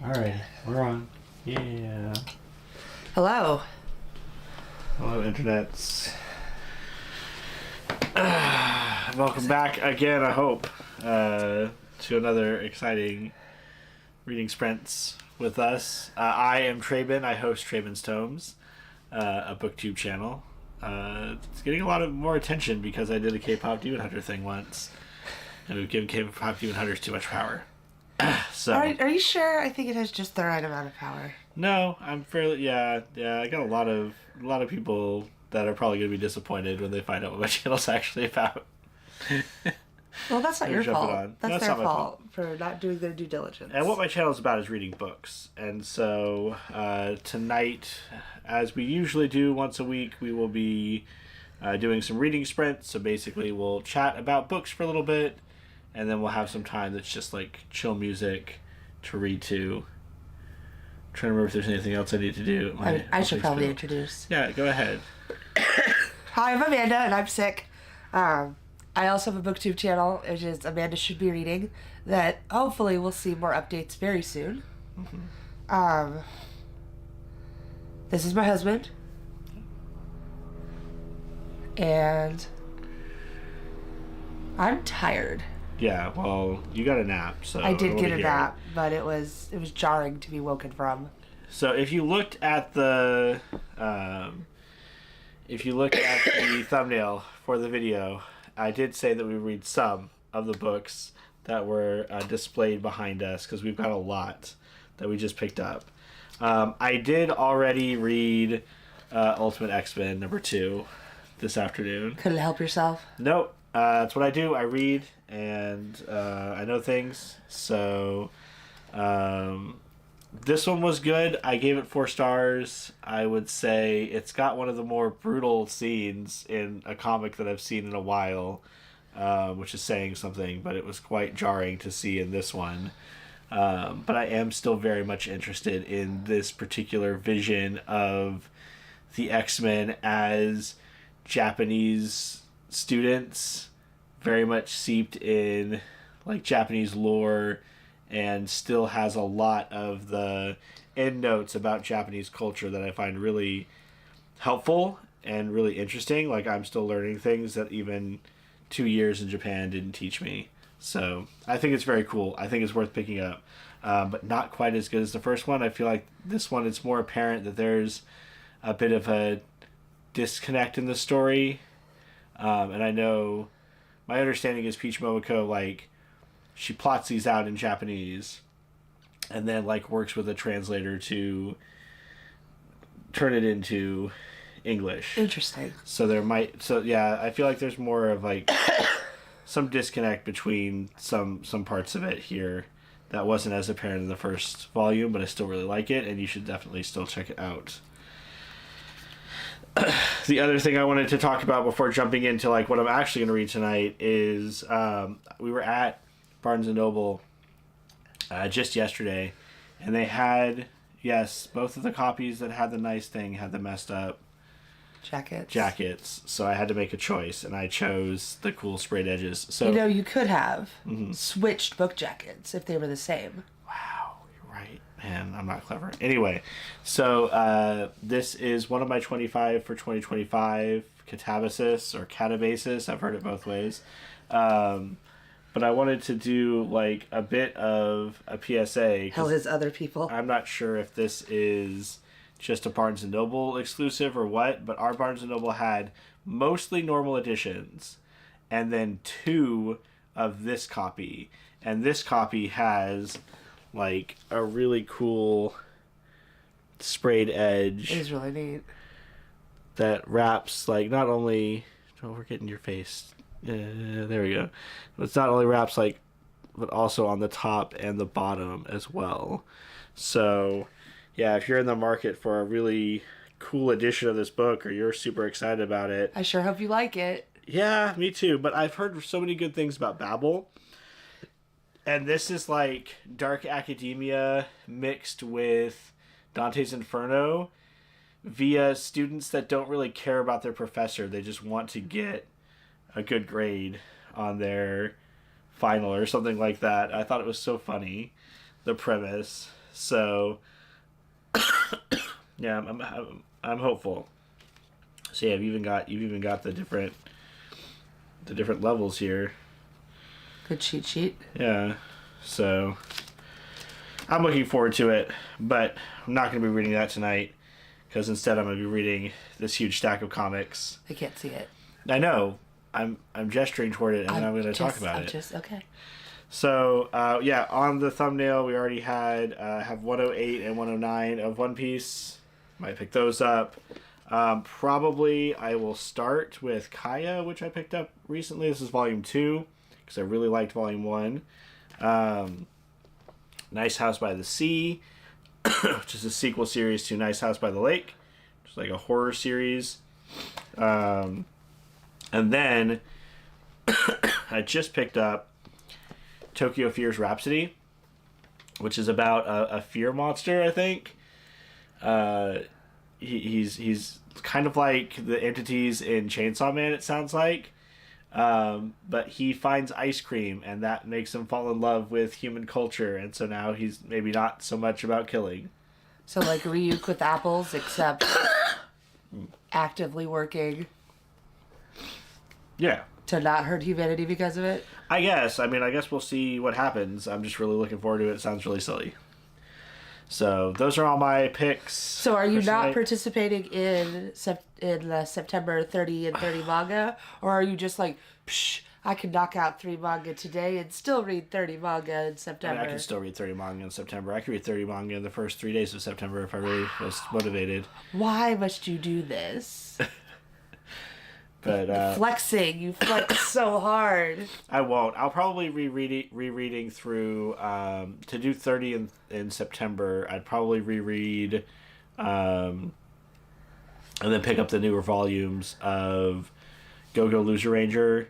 Alright, we're on. Yeah. Hello. Hello, internets. Welcome back again, I hope, to another exciting reading sprints with us. I am Traben. I host Traben's Tomes, a booktube channel. It's getting a lot of more attention because I did a K-pop Demon Hunter thing once, and we've given K-pop Demon Hunters too much power. So Are you sure? I think it has just the right amount of power. no, I'm fairly yeah. I got a lot of people that are probably gonna be disappointed when they find out what my channel's actually about. Well, that's not your fault. On. That's No, it's their not my fault for not doing their due diligence. And what my channel is about is reading books. And so tonight, as we usually do once a week, we will be doing some reading sprints. So basically, we'll chat about books for a little bit, and then we'll have some time that's just like chill music to read to. I'm trying to remember if there's anything else I need to do. I should probably introduce. Yeah, go ahead. Hi, I'm Amanda, and I'm sick. I also have a booktube channel, which is Amanda Should Be Reading, that hopefully we'll see more updates very soon. Mm-hmm. This is my husband. And I'm tired. Yeah, well, you got a nap, so I did get a nap, but it was jarring to be woken from. So if you looked at the thumbnail for the video, I did say that we read some of the books that were displayed behind us because we've got a lot that we just picked up. I did already read Ultimate X-Men #2 this afternoon. Couldn't help yourself? Nope. That's what I do. I read and I know things. So this one was good. I gave it 4 stars. I would say it's got one of the more brutal scenes in a comic that I've seen in a while, which is saying something, but it was quite jarring to see in this one. But I am still very much interested in this particular vision of the X-Men as Japanese students, very much seeped in like Japanese lore, and still has a lot of the end notes about Japanese culture that I find really helpful and really interesting. Like, I'm still learning things that even 2 years in Japan didn't teach me. So I think it's very cool. I think it's worth picking up, but not quite as good as the first one. I feel like this one, it's more apparent that there's a bit of a disconnect in the story. And I know my understanding is Peach Momoko, like, she plots these out in Japanese and then like works with a translator to turn it into English. Interesting. So yeah, I feel like there's more of like some disconnect between some parts of it here that wasn't as apparent in the first volume, but I still really like it, and you should definitely still check it out. The other thing I wanted to talk about before jumping into like what I'm actually going to read tonight is we were at Barnes & Noble just yesterday, and they had, yes, both of the copies that had the nice thing had the messed up jackets. So I had to make a choice, and I chose the cool sprayed edges. So you could have switched book jackets if they were the same. Wow, you're right. Man, I'm not clever. Anyway, so this is one of my 25 for 2025 catabasis or catabasis. I've heard it both ways. But I wanted to do like a bit of a PSA. Hell, his other people. I'm not sure if this is just a Barnes & Noble exclusive or what, but our Barnes & Noble had mostly normal editions and then 2 of this copy. And this copy has like a really cool sprayed edge. It is really neat. That wraps like not only... Oh, we're getting your face. There we go. It's not only wraps like, but also on the top and the bottom as well. So, yeah, if you're in the market for a really cool edition of this book, or you're super excited about it, I sure hope you like it. Yeah, me too. But I've heard so many good things about Babel, and this is like dark academia mixed with Dante's Inferno via students that don't really care about their professor. They just want to get a good grade on their final or something like that. I thought it was so funny, the premise. So, yeah, I'm hopeful. So yeah, you've even got the different levels here. Good cheat sheet. Yeah. So I'm looking forward to it, but I'm not going to be reading that tonight because instead I'm going to be reading this huge stack of comics. I can't see it. I know. I'm gesturing toward it, and I'm going to talk about it. Okay. So, yeah, on the thumbnail, we already have 108 and 109 of One Piece. Might pick those up. Probably I will start with Kaya, which I picked up recently. This is Volume 2, because I really liked Volume 1. Nice House by the Sea, which is a sequel series to Nice House by the Lake, which is like a horror series. And then I just picked up Tokyo Fears Rhapsody, which is about a fear monster, I think. He's kind of like the entities in Chainsaw Man, it sounds like. But he finds ice cream, and that makes him fall in love with human culture, and so now he's maybe not so much about killing. So like Ryuk with apples, except actively working Yeah. to not hurt humanity because of it. I guess. I mean, I guess we'll see what happens. I'm just really looking forward to it. It sounds really silly. So those are all my picks. So are you not participating in the September 30 and 30 manga? Or are you just like, psh, I can knock out 3 manga today and still read 30 manga in September? I can still read 30 manga in September. I could read 30 manga in the first 3 days of September if I really was motivated. Why must you do this? But Flexing. You flex so hard. I won't. I'll probably rereading through to do 30 in September. I'd probably reread and then pick up the newer volumes of Go-Go Loser Ranger,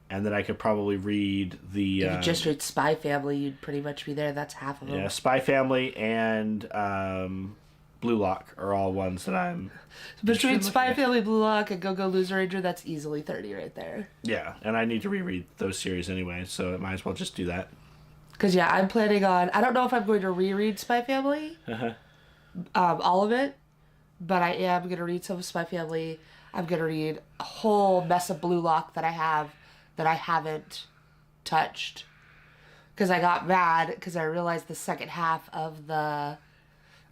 and then I could probably read the If you just read Spy Family, you'd pretty much be there. That's half of them. yeah, Spy Family and Blue Lock are all ones that I'm Between Spy Family, Blue Lock, and Go-Go Loser Ranger, that's easily 30 right there. yeah, and I need to reread those series anyway, so I might as well just do that. Because, yeah, I'm planning on... I don't know if I'm going to reread Spy Family. All of it. But I am going to read some of Spy Family. I'm going to read a whole mess of Blue Lock that I haven't touched. Because I got mad because I realized the second half of the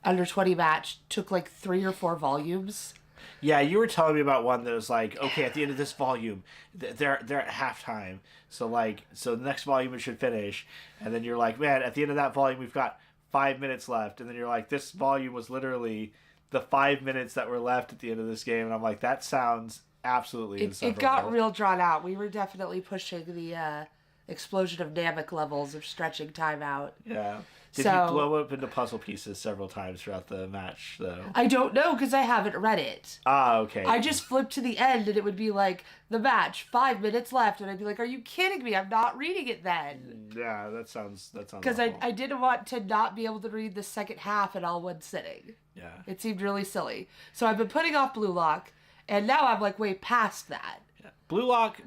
Under 20 match took like 3 or 4 volumes. Yeah, you were telling me about one that was like, okay, at the end of this volume, they're at halftime, so the next volume it should finish, and then you're like, man, at the end of that volume we've got 5 minutes left, and then you're like, this volume was literally the 5 minutes that were left at the end of this game, and I'm like, that sounds absolutely insufferable. It got real drawn out. We were definitely pushing the explosion of Namek levels of stretching time out. Yeah. Did you blow up into puzzle pieces several times throughout the match, though? I don't know, because I haven't read it. Ah, okay. I just flipped to the end, and it would be like, the match, 5 minutes left, and I'd be like, are you kidding me? I'm not reading it then. Yeah, that sounds Because I didn't want to not be able to read the second half in all one sitting. Yeah. It seemed really silly. So I've been putting off Blue Lock, and now I'm like way past that. Blue Lock,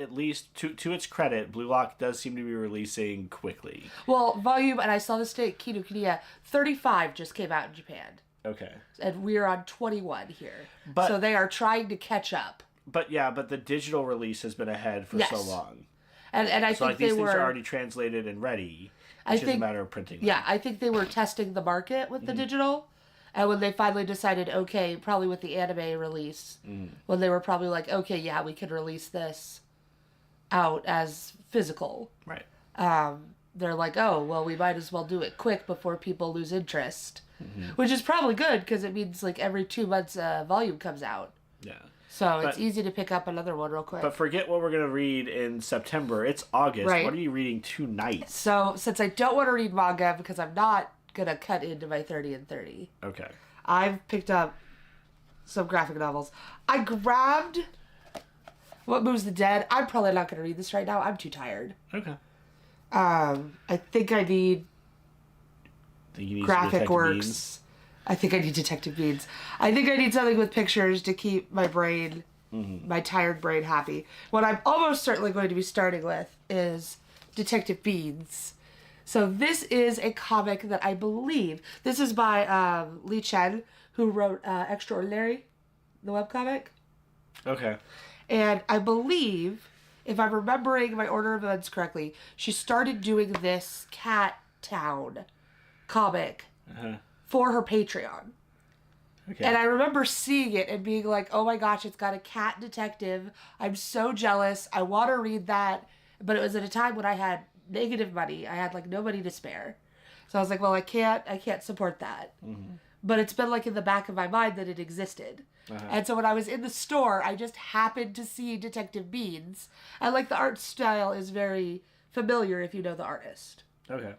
at least to its credit, Blue Lock does seem to be releasing quickly. Well, volume, and I saw this today, Kinokuniya, 35 just came out in Japan. Okay. And we're on 21 here. But, so they are trying to catch up. But the digital release has been ahead for so long. And I think these things are already translated and ready. It's just a matter of printing them. Yeah, I think they were testing the market with the digital. And when they finally decided, okay, probably with the anime release, when they were probably like, okay, yeah, we could release this out as physical. Right. They're like, oh, well, we might as well do it quick before people lose interest. Which is probably good, because it means like every 2 months a volume comes out. Yeah. So it's easy to pick up another one real quick. But forget what we're going to read in September. It's August. Right. What are you reading tonight? So since I don't want to read manga, because I'm not gonna cut into my 30 and 30. Okay. I've picked up some graphic novels. I grabbed What Moves the Dead. I'm probably not gonna read this right now. I'm too tired. Okay. I think I need Graphic Works. Beans. I think I need Detective Beans. I think I need something with pictures to keep my brain, my tired brain happy. What I'm almost certainly going to be starting with is Detective Beans. So this is a comic that I believe, this is by Lee Chen, who wrote Extraordinary, the webcomic. Okay. And I believe, if I'm remembering my order of events correctly, she started doing this Cat Town comic for her Patreon. Okay. And I remember seeing it and being like, oh my gosh, it's got a cat detective. I'm so jealous. I want to read that. But it was at a time when I had negative money. I had like no money to spare. So I was like, well, I can't support that. Mm-hmm. But it's been like in the back of my mind that it existed. And so when I was in the store, I just happened to see Detective Beans. And like the art style is very familiar if you know the artist. Okay.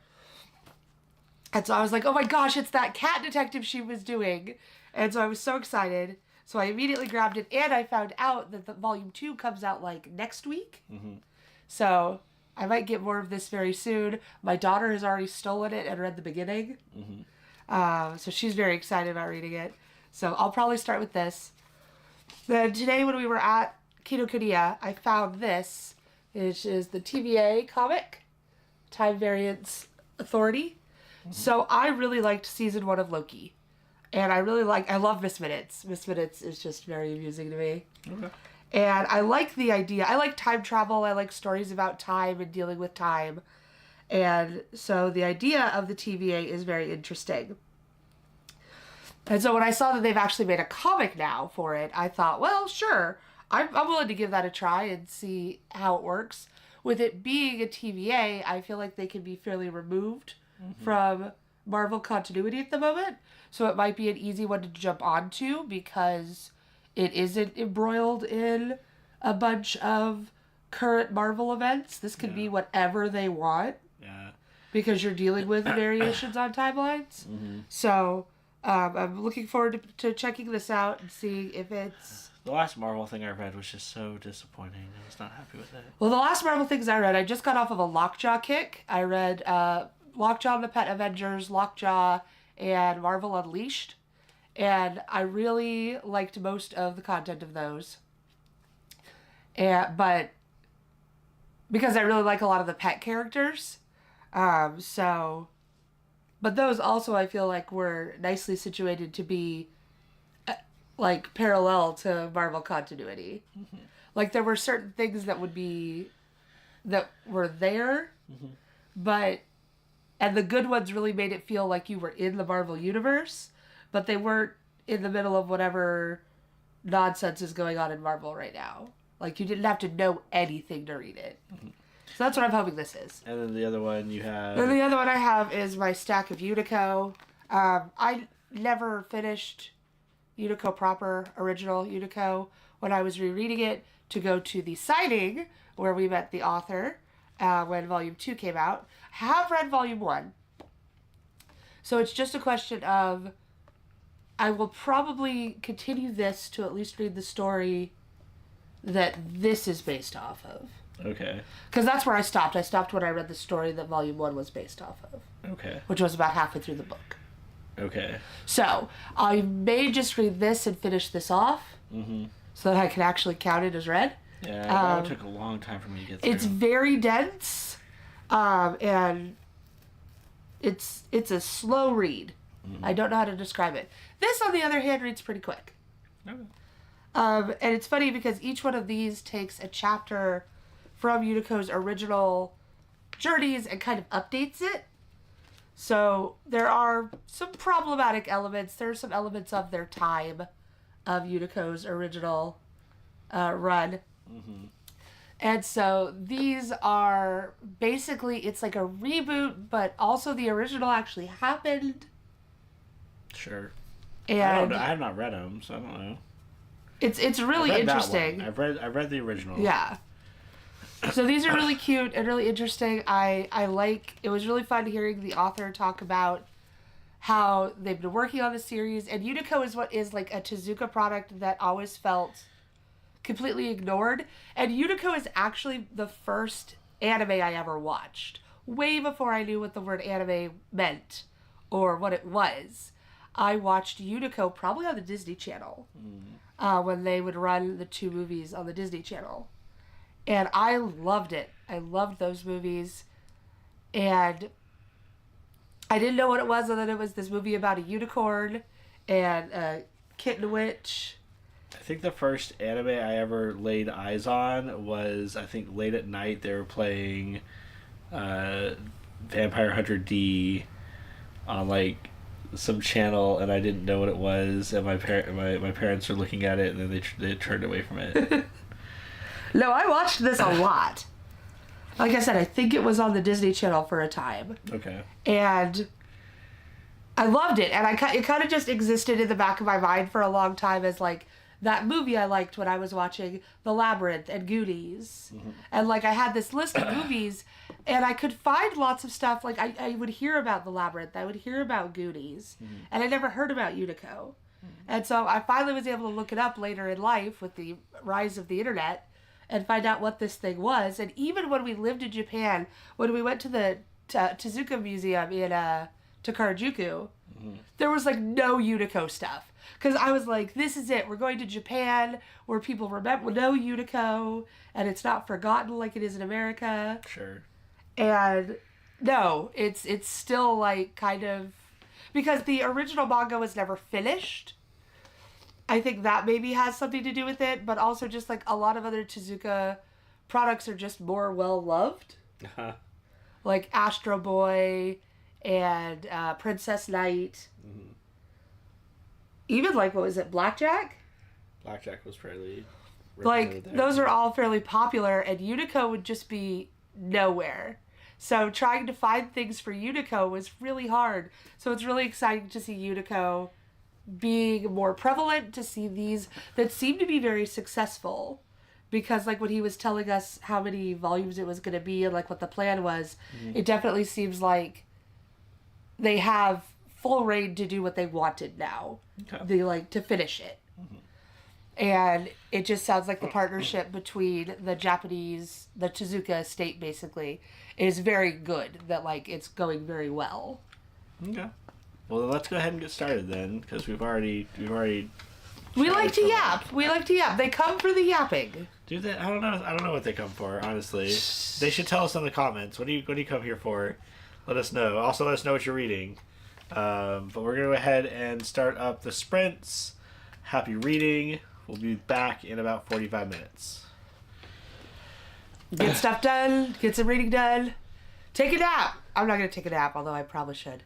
And so I was like, oh my gosh, it's that cat detective she was doing. And so I was so excited. So I immediately grabbed it. And I found out that the volume 2 comes out like next week. Mm-hmm. So I might get more of this very soon. My daughter has already stolen it and read the beginning. Mm-hmm. So she's very excited about reading it. So I'll probably start with this. Then today when we were at Kinokuniya, I found this, which is the TVA comic, Time Variance Authority. Mm-hmm. So I really liked season 1 of Loki. And I love Miss Minutes. Miss Minutes is just very amusing to me. Okay. And I like the idea. I like time travel. I like stories about time and dealing with time. And so the idea of the TVA is very interesting. And so when I saw that they've actually made a comic now for it, I thought, well, sure. I'm willing to give that a try and see how it works. With it being a TVA, I feel like they can be fairly removed from Marvel continuity at the moment. So it might be an easy one to jump onto because it isn't embroiled in a bunch of current Marvel events. This could be whatever they want. Yeah. Because you're dealing with variations on timelines. Mm-hmm. So I'm looking forward to checking this out and seeing if it's... The last Marvel thing I read was just so disappointing. I was not happy with it. Well, the last Marvel things I read, I just got off of a Lockjaw kick. I read Lockjaw and the Pet Avengers, Lockjaw, and Marvel Unleashed. And I really liked most of the content of those. But because I really like a lot of the pet characters. But those also I feel like were nicely situated to be like parallel to Marvel continuity. Mm-hmm. Like there were certain things that were there, and the good ones really made it feel like you were in the Marvel universe, but they weren't in the middle of whatever nonsense is going on in Marvel right now. Like you didn't have to know anything to read it. Mm-hmm. So that's what I'm hoping this is. And then the other one you have... And the other one I have is my stack of Unico. I never finished Unico proper, original Unico, when I was rereading it to go to the signing where we met the author when Volume 2 came out. I have read Volume 1. So it's just a question of I will probably continue this to at least read the story that this is based off of. Okay. Because that's where I stopped. I stopped when I read the story that Volume 1 was based off of. Okay. Which was about halfway through the book. Okay. So, I may just read this and finish this off. Mm-hmm. So that I can actually count it as read. Yeah, that took a long time for me to get through. It's very dense. And it's a slow read. Mm-hmm. I don't know how to describe it. This, on the other hand, reads pretty quick. Okay. And it's funny because each one of these takes a chapter from Unico's original journeys and kind of updates it. So there are some problematic elements. There are some elements of their time of Unico's original run. Mm-hmm. And so these are basically, it's like a reboot, but also the original actually happened. Sure. And I have not read them, so I don't know. It's really interesting. I've read the original. Yeah. So these are really cute and really interesting. It was really fun hearing the author talk about how they've been working on the series. And Unico is what is like a Tezuka product that always felt completely ignored. And Unico is actually the first anime I ever watched. Way before I knew what the word anime meant or what it was. I watched Unico probably on the Disney Channel when they would run the 2 movies on the Disney Channel. And I loved it. I loved those movies. And I didn't know what it was, other than it was this movie about a unicorn and a kitten witch. I think the first anime I ever laid eyes on was, I think, late at night they were playing Vampire Hunter D on like some channel, and I didn't know what it was, and my parents were looking at it, and then they turned away from it. No, I watched this a lot. Like I said, I think it was on the Disney Channel for a time. Okay. And I loved it, and it kind of just existed in the back of my mind for a long time as like that movie I liked when I was watching The Labyrinth and Goonies. Mm-hmm. And like I had this list of movies, and I could find lots of stuff. Like I would hear about The Labyrinth, I would hear about Goonies, and I never heard about Unico. Mm-hmm. And so I finally was able to look it up later in life with the rise of the internet and find out what this thing was. And even when we lived in Japan, when we went to the Tezuka Museum in Takarajuku, there was like no Unico stuff. Because I was like, this is it. We're going to Japan where people remember no Unico and it's not forgotten like it is in America. Sure. And no, it's still like kind of, because the original manga was never finished. I think that maybe has something to do with it, but also just like a lot of other Tezuka products are just more well loved. Uh-huh. Like Astro Boy and Princess Knight. Mm-hmm. Even like, what was it, Blackjack? Blackjack was fairly... Like, those are all fairly popular, and Unico would just be nowhere. So trying to find things for Unico was really hard. So it's really exciting to see Unico being more prevalent, to see these that seem to be very successful. Because like when he was telling us how many volumes it was going to be and like what the plan was, it definitely seems like they have full reign to do what they wanted now. Okay. They like to finish it. Mm-hmm. And it just sounds like the partnership between the Tezuka estate basically is very good, that like it's going very well. Okay. Well, then let's go ahead and get started then, because we've already we like to yap. We like to yap. They come for the yapping. Do they? I don't know what they come for, honestly. They should tell us in the comments. What do you come here for? Let us know. Also, let us know what you're reading. But we're going to go ahead and start up the sprints. Happy reading. We'll be back in about 45 minutes. Get stuff done. Get some reading done. Take a nap. I'm not going to take a nap, although I probably should.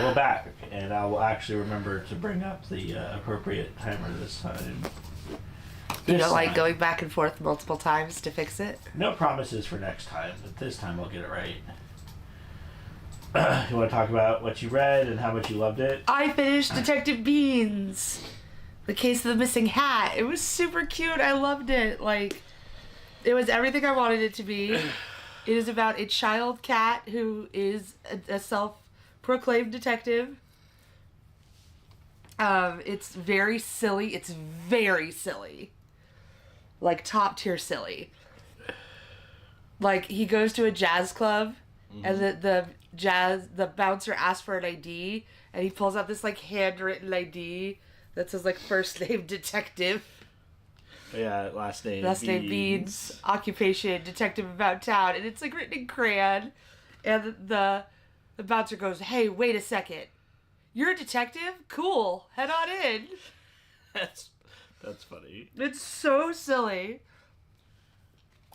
We're back, and I will actually remember to bring up the appropriate timer this time. You don't like going back and forth multiple times to fix it? No promises for next time, but this time I'll get it right. You want to talk about what you read and how much you loved it? I finished Detective Beans, The Case of the Missing Hat. It was super cute. I loved it. Like, it was everything I wanted it to be. It is about a child cat who is a self-proclaimed detective. It's very silly. It's very silly. Like, top tier silly. Like, he goes to a jazz club, and the bouncer asks for an ID, and he pulls out this, like, handwritten ID that says, like, first name detective. Yeah, last name Beans. Occupation, detective about town. And it's, like, written in crayon. And the bouncer goes, "Hey, wait a second. You're a detective? Cool. Head on in." That's funny. It's so silly.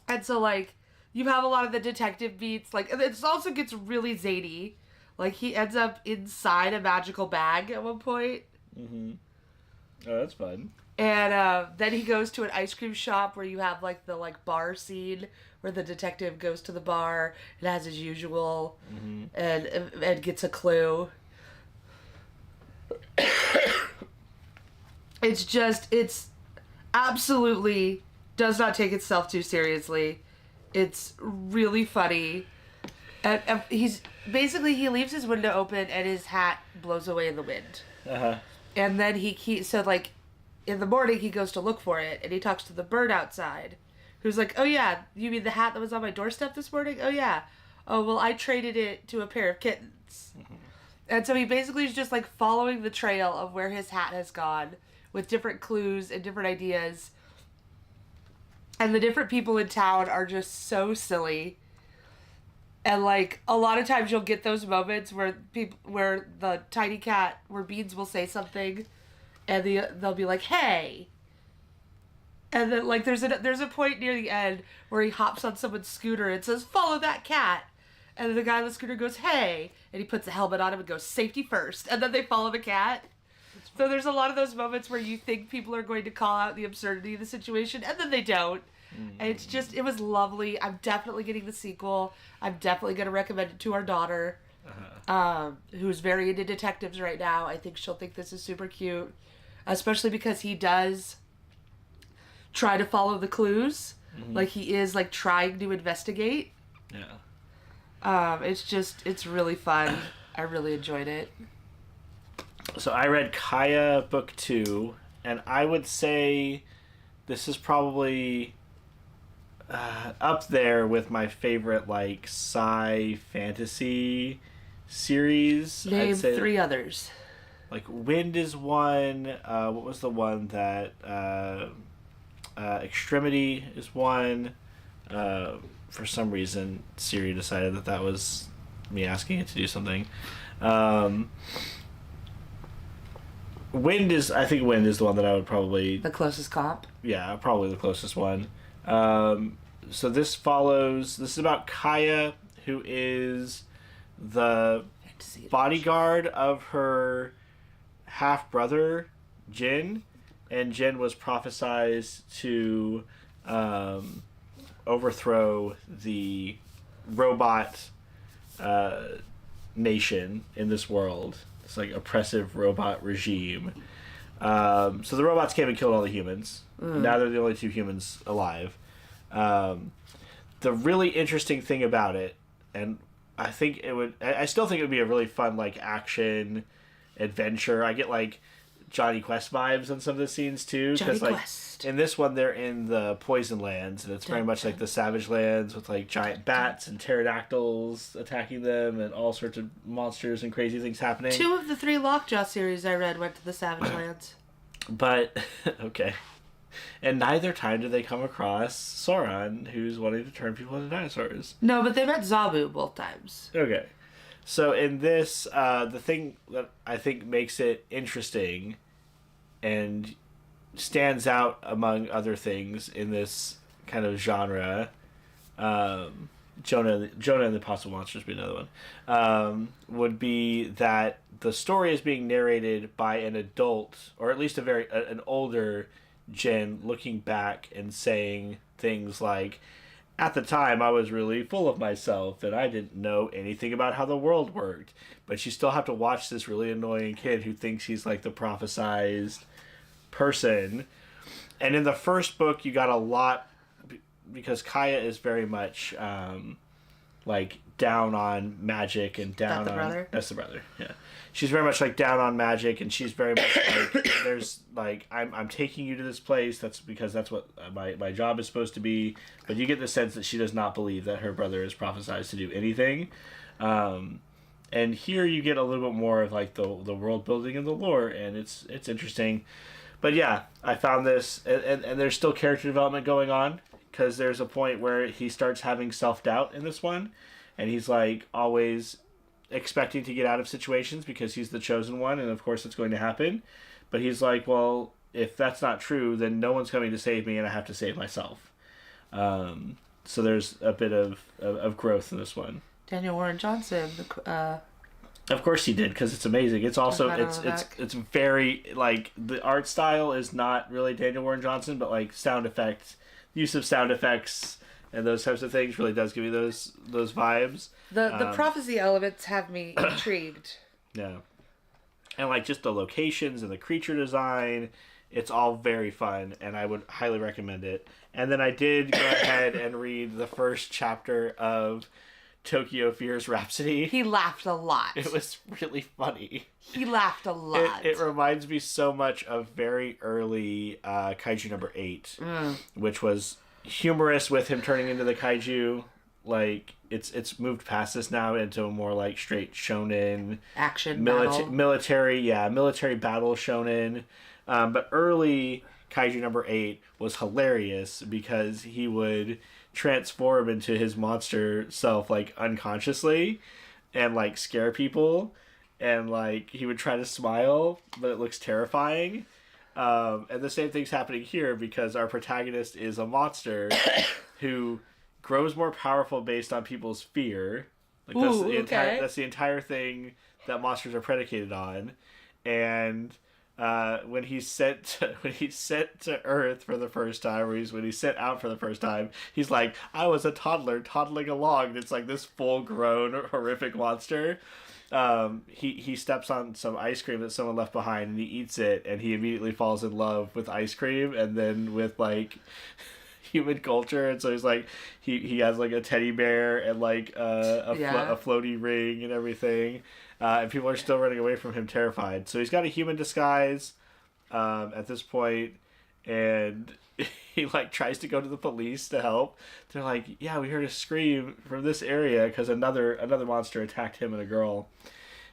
And so, like, you have a lot of the detective beats. Like, it also gets really zany. Like, he ends up inside a magical bag at one point. Mm-hmm. Oh, that's fun. And then he goes to an ice cream shop where you have, like, the, like, bar scene where the detective goes to the bar and has his usual and gets a clue. It's absolutely does not take itself too seriously. It's really funny. And he leaves his window open and his hat blows away in the wind. Uh-huh. And then so like in the morning he goes to look for it and he talks to the bird outside who's like, "Oh yeah, you mean the hat that was on my doorstep this morning? Oh yeah. Oh well, I traded it to a pair of kittens." Mm-hmm. And so he basically is just like following the trail of where his hat has gone with different clues and different ideas. And the different people in town are just so silly. And like a lot of times you'll get those moments where the tiny cat, where Beans will say something and they'll be like, "Hey." And then like there's a point near the end where he hops on someone's scooter and says, "Follow that cat." And then the guy on the scooter goes, "Hey." And he puts the helmet on him and goes, "Safety first." And then they follow the cat. So there's a lot of those moments where you think people are going to call out the absurdity of the situation, and then they don't. And it was lovely. I'm definitely getting the sequel. I'm definitely going to recommend it to our daughter, who's very into detectives right now. I think she'll think this is super cute, especially because he does try to follow the clues. Like, he is, like, trying to investigate. Yeah. It's really fun. I really enjoyed it. So I read Kaya book 2, and I would say this is probably up there with my favorite, like, sci fantasy series. Name I'd say, 3 others. Like, Wind is one. What was the one that Extremity is one. For some reason, Siri decided that was me asking it to do something. I think Wind is the one that I would probably... The closest comp? Yeah, probably the closest one. So this is about Kaya, who is the bodyguard of her half-brother, Jin. And Jin was prophesized to overthrow the robot nation in this world. It's like oppressive robot regime. So the robots came and killed all the humans. Now they're the only 2 humans alive. The really interesting thing about it, and I still think it would be a really fun, like, action adventure. I get, like, Johnny Quest vibes on some of the scenes too, because like Quest. in this one they're in the Poison Lands, and it's very much like the Savage Lands with like giant bats and pterodactyls attacking them, and all sorts of monsters and crazy things happening. 2 of the 3 Lockjaw series I read went to the Savage Lands. But okay, and neither time do they come across Sauron, who's wanting to turn people into dinosaurs. No, but they met Zabu both times. Okay. So in this, the thing that I think makes it interesting and stands out among other things in this kind of genre, Jonah and the Impossible Monsters would be another one, would be that the story is being narrated by an adult, or at least an older Jen, looking back and saying things like, at the time, I was really full of myself, and I didn't know anything about how the world worked. But you still have to watch this really annoying kid who thinks he's like the prophesized person. And in the first book, you got a lot, because Kaya is very much like down on magic and down the on brother? That's the brother. Yeah, she's very much like down on magic, and she's very much like there's like I'm taking you to this place. That's because that's what my job is supposed to be. But you get the sense that she does not believe that her brother is prophesized to do anything. And here you get a little bit more of like the world building and the lore, and it's interesting. But yeah, I found this, and there's still character development going on, because there's a point where he starts having self-doubt in this one, and he's like always expecting to get out of situations because he's the chosen one, and of course it's going to happen. But he's like, well, if that's not true, then no one's coming to save me, and I have to save myself. So there's a bit of growth in this one. Daniel Warren Johnson, Of course he did, because it's amazing. It's also it's very like the art style is not really Daniel Warren Johnson, but like use of sound effects and those types of things really does give you those vibes. The prophecy elements have me intrigued. Yeah, and like just the locations and the creature design, it's all very fun, and I would highly recommend it. And then I did go ahead and read the first chapter of Tokyo Fears Rhapsody. He laughed a lot. It was really funny. He laughed a lot. It reminds me so much of very early Kaiju number 8, which was humorous with him turning into the kaiju. Like it's moved past this now into a more like straight shonen action battle. military battle shonen. But early Kaiju number 8 was hilarious because he would transform into his monster self like unconsciously and like scare people, and like he would try to smile but it looks terrifying. And the same thing's happening here because our protagonist is a monster who grows more powerful based on people's fear. Like that's the entire thing that monsters are predicated on. And when he's sent to Earth for the first time, or when he's sent out for the first time, he's like, I was a toddler toddling along. And it's like this full grown horrific monster. He steps on some ice cream that someone left behind, and he eats it, and he immediately falls in love with ice cream and then with like human culture. And so he's like he has like a teddy bear and like a floaty ring and everything. And people are still running away from him terrified. So he's got a human disguise at this point, and he like tries to go to the police to help. They're like, yeah, we heard a scream from this area because another monster attacked him and a girl.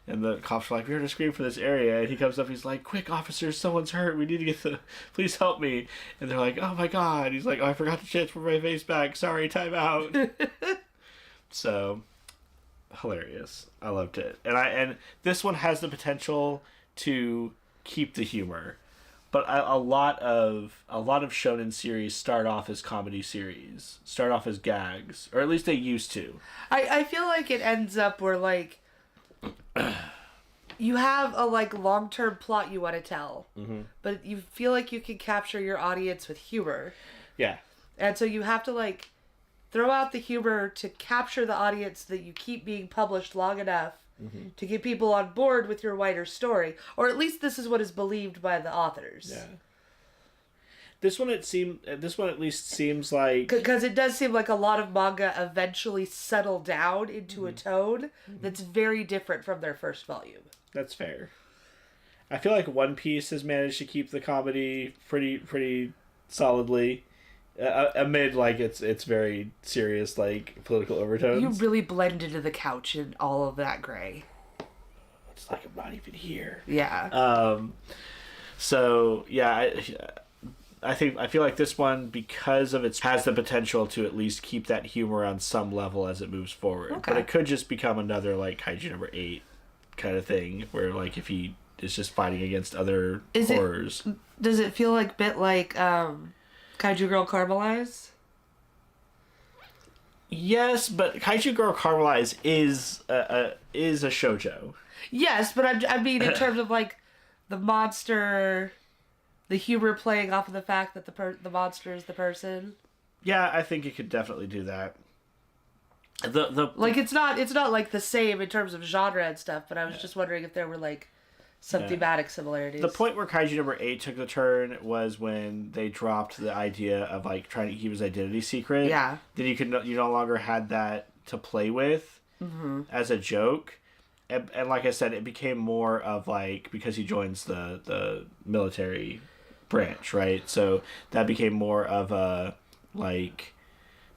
And the cops are like, we heard a scream from this area. And he comes up, he's like, quick, officers, someone's hurt. We need to get please help me. And they're like, oh my God. He's like, oh, I forgot to transfer my face back. Sorry, time out. So hilarious. I loved it. And this one has the potential to keep the humor. But a lot of shonen series start off as comedy series, start off as gags, or at least they used to. I feel like it ends up where like you have a like long-term plot you want to tell, but you feel like you can capture your audience with humor. Yeah. And so you have to like throw out the humor to capture the audience so that you keep being published long enough to get people on board with your wider story. Or at least this is what is believed by the authors. Yeah. This one at least seems like Because it does seem like a lot of manga eventually settle down into a tone that's very different from their first volume. that's fair. I feel like One Piece has managed to keep the comedy pretty solidly amid like its very serious like political overtones. You really blend into the couch in all of that gray. It's like I'm not even here. Yeah. So yeah, I feel like this one, because of its, has the potential to at least keep that humor on some level as it moves forward. Okay. But it could just become another like Kaiju number 8 kind of thing, where like if he is just fighting against other horrors. Does it feel like bit like Kaiju Girl Caramelized? Yes, but Kaiju Girl Caramelized is a shoujo. Yes, but I mean in terms of like the monster, the humor playing off of the fact that the monster is the person. Yeah, I think it could definitely do that. The Like it's not like the same in terms of genre and stuff, but I was just wondering if there were like some thematic similarities. The point where Kaiju number 8 took the turn was when they dropped the idea of like trying to keep his identity secret. Yeah. Then you no longer had that to play with as a joke. And like I said, it became more of like, because he joins the military branch, right? So that became more of a like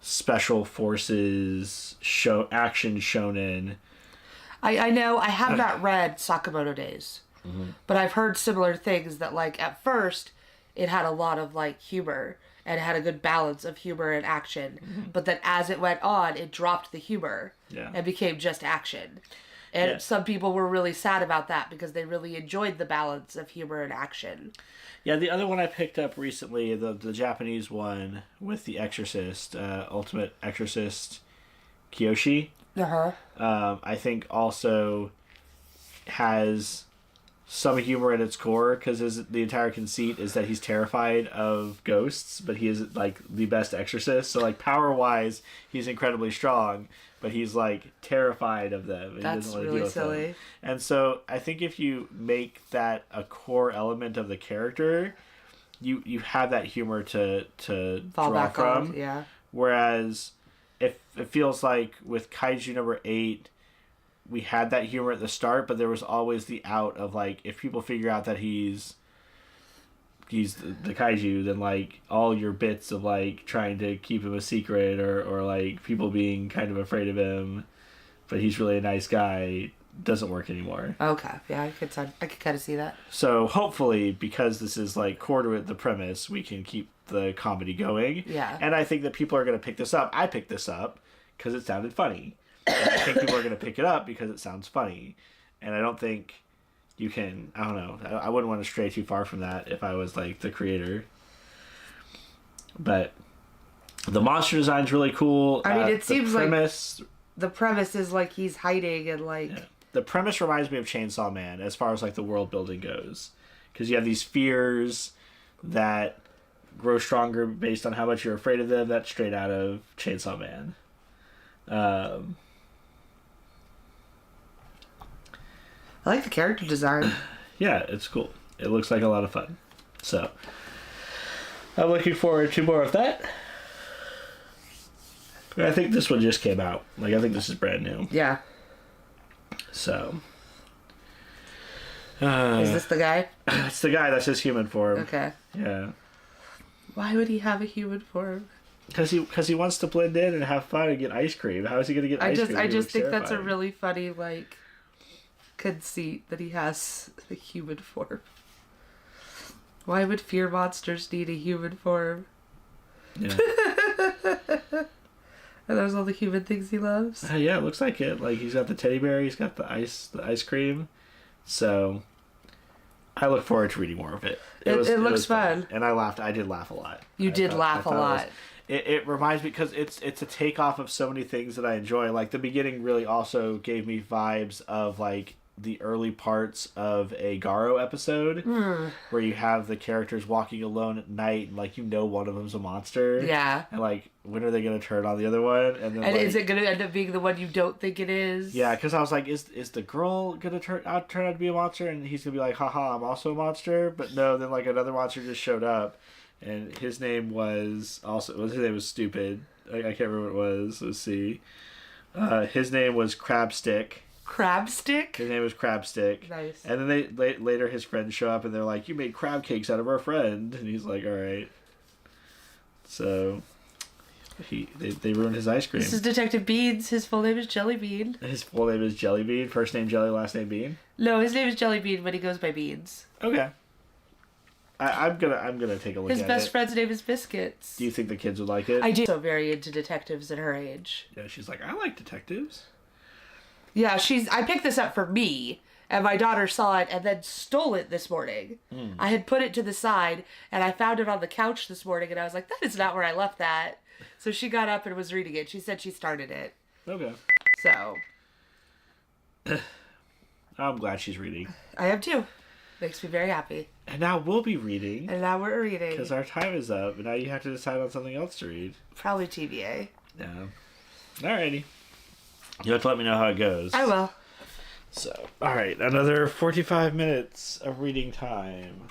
special forces action shonen. I know I have not read Sakamoto Days, but I've heard similar things that like at first it had a lot of like humor and it had a good balance of humor and action, but then as it went on, it dropped the humor and became just action. And some people were really sad about that because they really enjoyed the balance of humor and action. Yeah, the other one I picked up recently, the Japanese one with the Exorcist, Ultimate Exorcist Kyoshi. I think also has some humor at its core, because the entire conceit is that he's terrified of ghosts, but he is like the best exorcist. So like power wise, he's incredibly strong, but he's like terrified of them. And That's he doesn't want to really deal with silly. them. And so I think if you make that a core element of the character, you have that humor to Fall draw back from. on, yeah. Whereas if it feels like with Kaiju number 8, we had that humor at the start, but there was always the out of like, if people figure out that he's the kaiju, then like all your bits of like trying to keep him a secret or like people being kind of afraid of him, but he's really a nice guy, doesn't work anymore. Okay, yeah, I could kind of see that. So hopefully, because this is like core to the premise, we can keep the comedy going. Yeah. And I think that people are going to pick this up. I picked this up because it sounded funny. And I think people are going to pick it up because it sounds funny. And I don't think you can, I don't know, I wouldn't want to stray too far from that if I was like the creator. But the monster design's really cool. I mean, it seems like premise, the premise is like he's hiding and like... Yeah. The premise reminds me of Chainsaw Man as far as like the world building goes. Because you have these fears that grow stronger based on how much you're afraid of them. That's straight out of Chainsaw Man. I like the character design. Yeah, it's cool. It looks like a lot of fun. So, I'm looking forward to more of that. I think this one just came out. Like, I think this is brand new. Yeah. So. Is this the guy? It's the guy that's his human form. Okay. Yeah. Why would he have a human form? Because he wants to blend in and have fun and get ice cream. How is he going to get ice cream? I just think that's a terrifying. really funny, like, conceit that he has a human form. Why would fear monsters need a human form? Yeah. Are those all the human things he loves? Yeah, it looks like it. Like, he's got the teddy bear, he's got the ice cream. So, I look forward to reading more of it. It looks was fun. And I did laugh a lot. You did laugh a lot. It reminds me, because it's a takeoff of so many things that I enjoy. Like, the beginning really also gave me vibes of, like, the early parts of a Garo episode, where you have the characters walking alone at night, and, like, one of them's a monster. Yeah. And, like, when are they going to turn on the other one? And then, is it going to end up being the one you don't think it is? Yeah, because I was like, is the girl going to turn out to be a monster? And he's going to be like, haha, I'm also a monster? But no, then, like, another monster just showed up. and his name was his name was stupid. I can't remember what it was. Let's see. His name was Crabstick. Crabstick? His name was Crabstick. Nice. And then later his friends show up and they're like, "You made crab cakes out of our friend," and he's like, "All right." So they ruined his ice cream. This is Detective Beans. His full name is Jelly Bean. His full name is Jelly Bean. First name Jelly, last name Bean. No, his name is Jelly Bean, but he goes by Beans. Okay. I'm gonna take a look at it. His best friend's name is Biscuits. Do you think the kids would like it? I do. So very into detectives at her age. Yeah, she's like, I like detectives. Yeah, I picked this up for me, and my daughter saw it and then stole it this morning. I had put it to the side, and I found it on the couch this morning, and I was like, that is not where I left that. So she got up and was reading it. She said she started it. Okay. So. I'm glad she's reading. I am too. Makes me very happy. And now we'll be reading. And now we're reading. Because our time is up, and now you have to decide on something else to read. Probably TVA. Yeah. Alrighty. You have to let me know how it goes. I will. So, alright, another 45 minutes of reading time.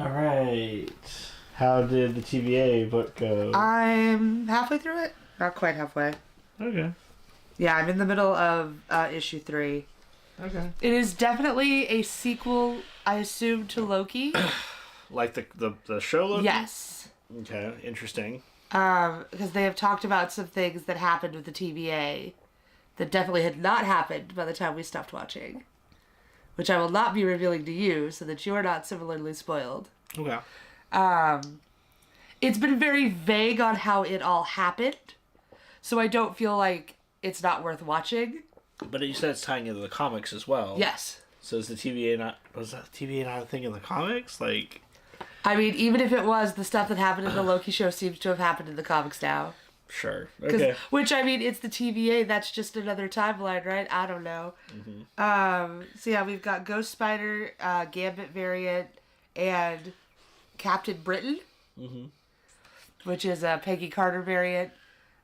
All right. How did the TVA book go? I'm halfway through it. Not quite halfway. Okay. Yeah, I'm in the middle of issue 3. Okay. It is definitely a sequel, I assume, to Loki. Like the show Loki? Yes. Okay, interesting. Because they have talked about some things that happened with the TVA that definitely had not happened by the time we stopped watching. Which I will not be revealing to you so that you are not similarly spoiled. Okay. It's been very vague on how it all happened, so I don't feel like it's not worth watching. But you said it's tying into the comics as well. Yes. So was that TVA not a thing in the comics? Like, I mean, even if it was, the stuff that happened in the Loki show seems to have happened in the comics now. sure. Okay. Which, I mean, it's the TVA, that's just another timeline, right? I don't know. Mm-hmm. So yeah, we've got Ghost Spider, Gambit variant, and Captain Britain, which is a Peggy Carter variant,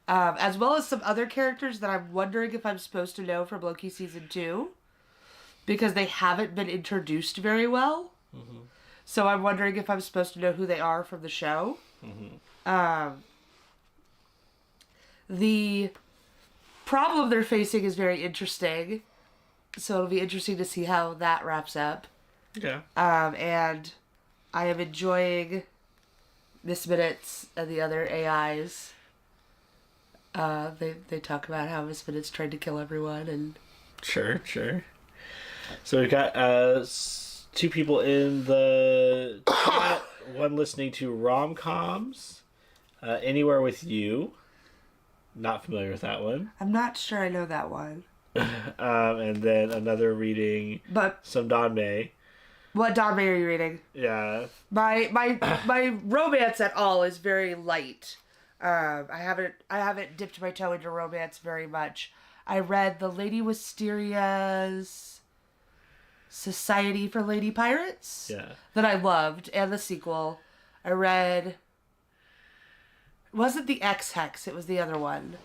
as well as some other characters that I'm wondering if I'm supposed to know from Loki Season 2, because they haven't been introduced very well. So I'm wondering if I'm supposed to know who they are from the show. The problem they're facing is very interesting, so it'll be interesting to see how that wraps up. Okay. And I am enjoying Miss Minutes and the other AIs. They talk about how Miss Minutes tried to kill everyone, and Sure. So we've got 2 people in the chat. One listening to rom-coms. Anywhere with You. Not familiar with that one. I'm not sure I know that one. And then another reading But some Don May. what Don May are you reading? Yeah. My romance at all is very light. I haven't dipped my toe into romance very much. I read the Lady Wisteria's Society for Lady Pirates. Yeah. That I loved, and the sequel. I read. It wasn't the X-Hex, it was the other one.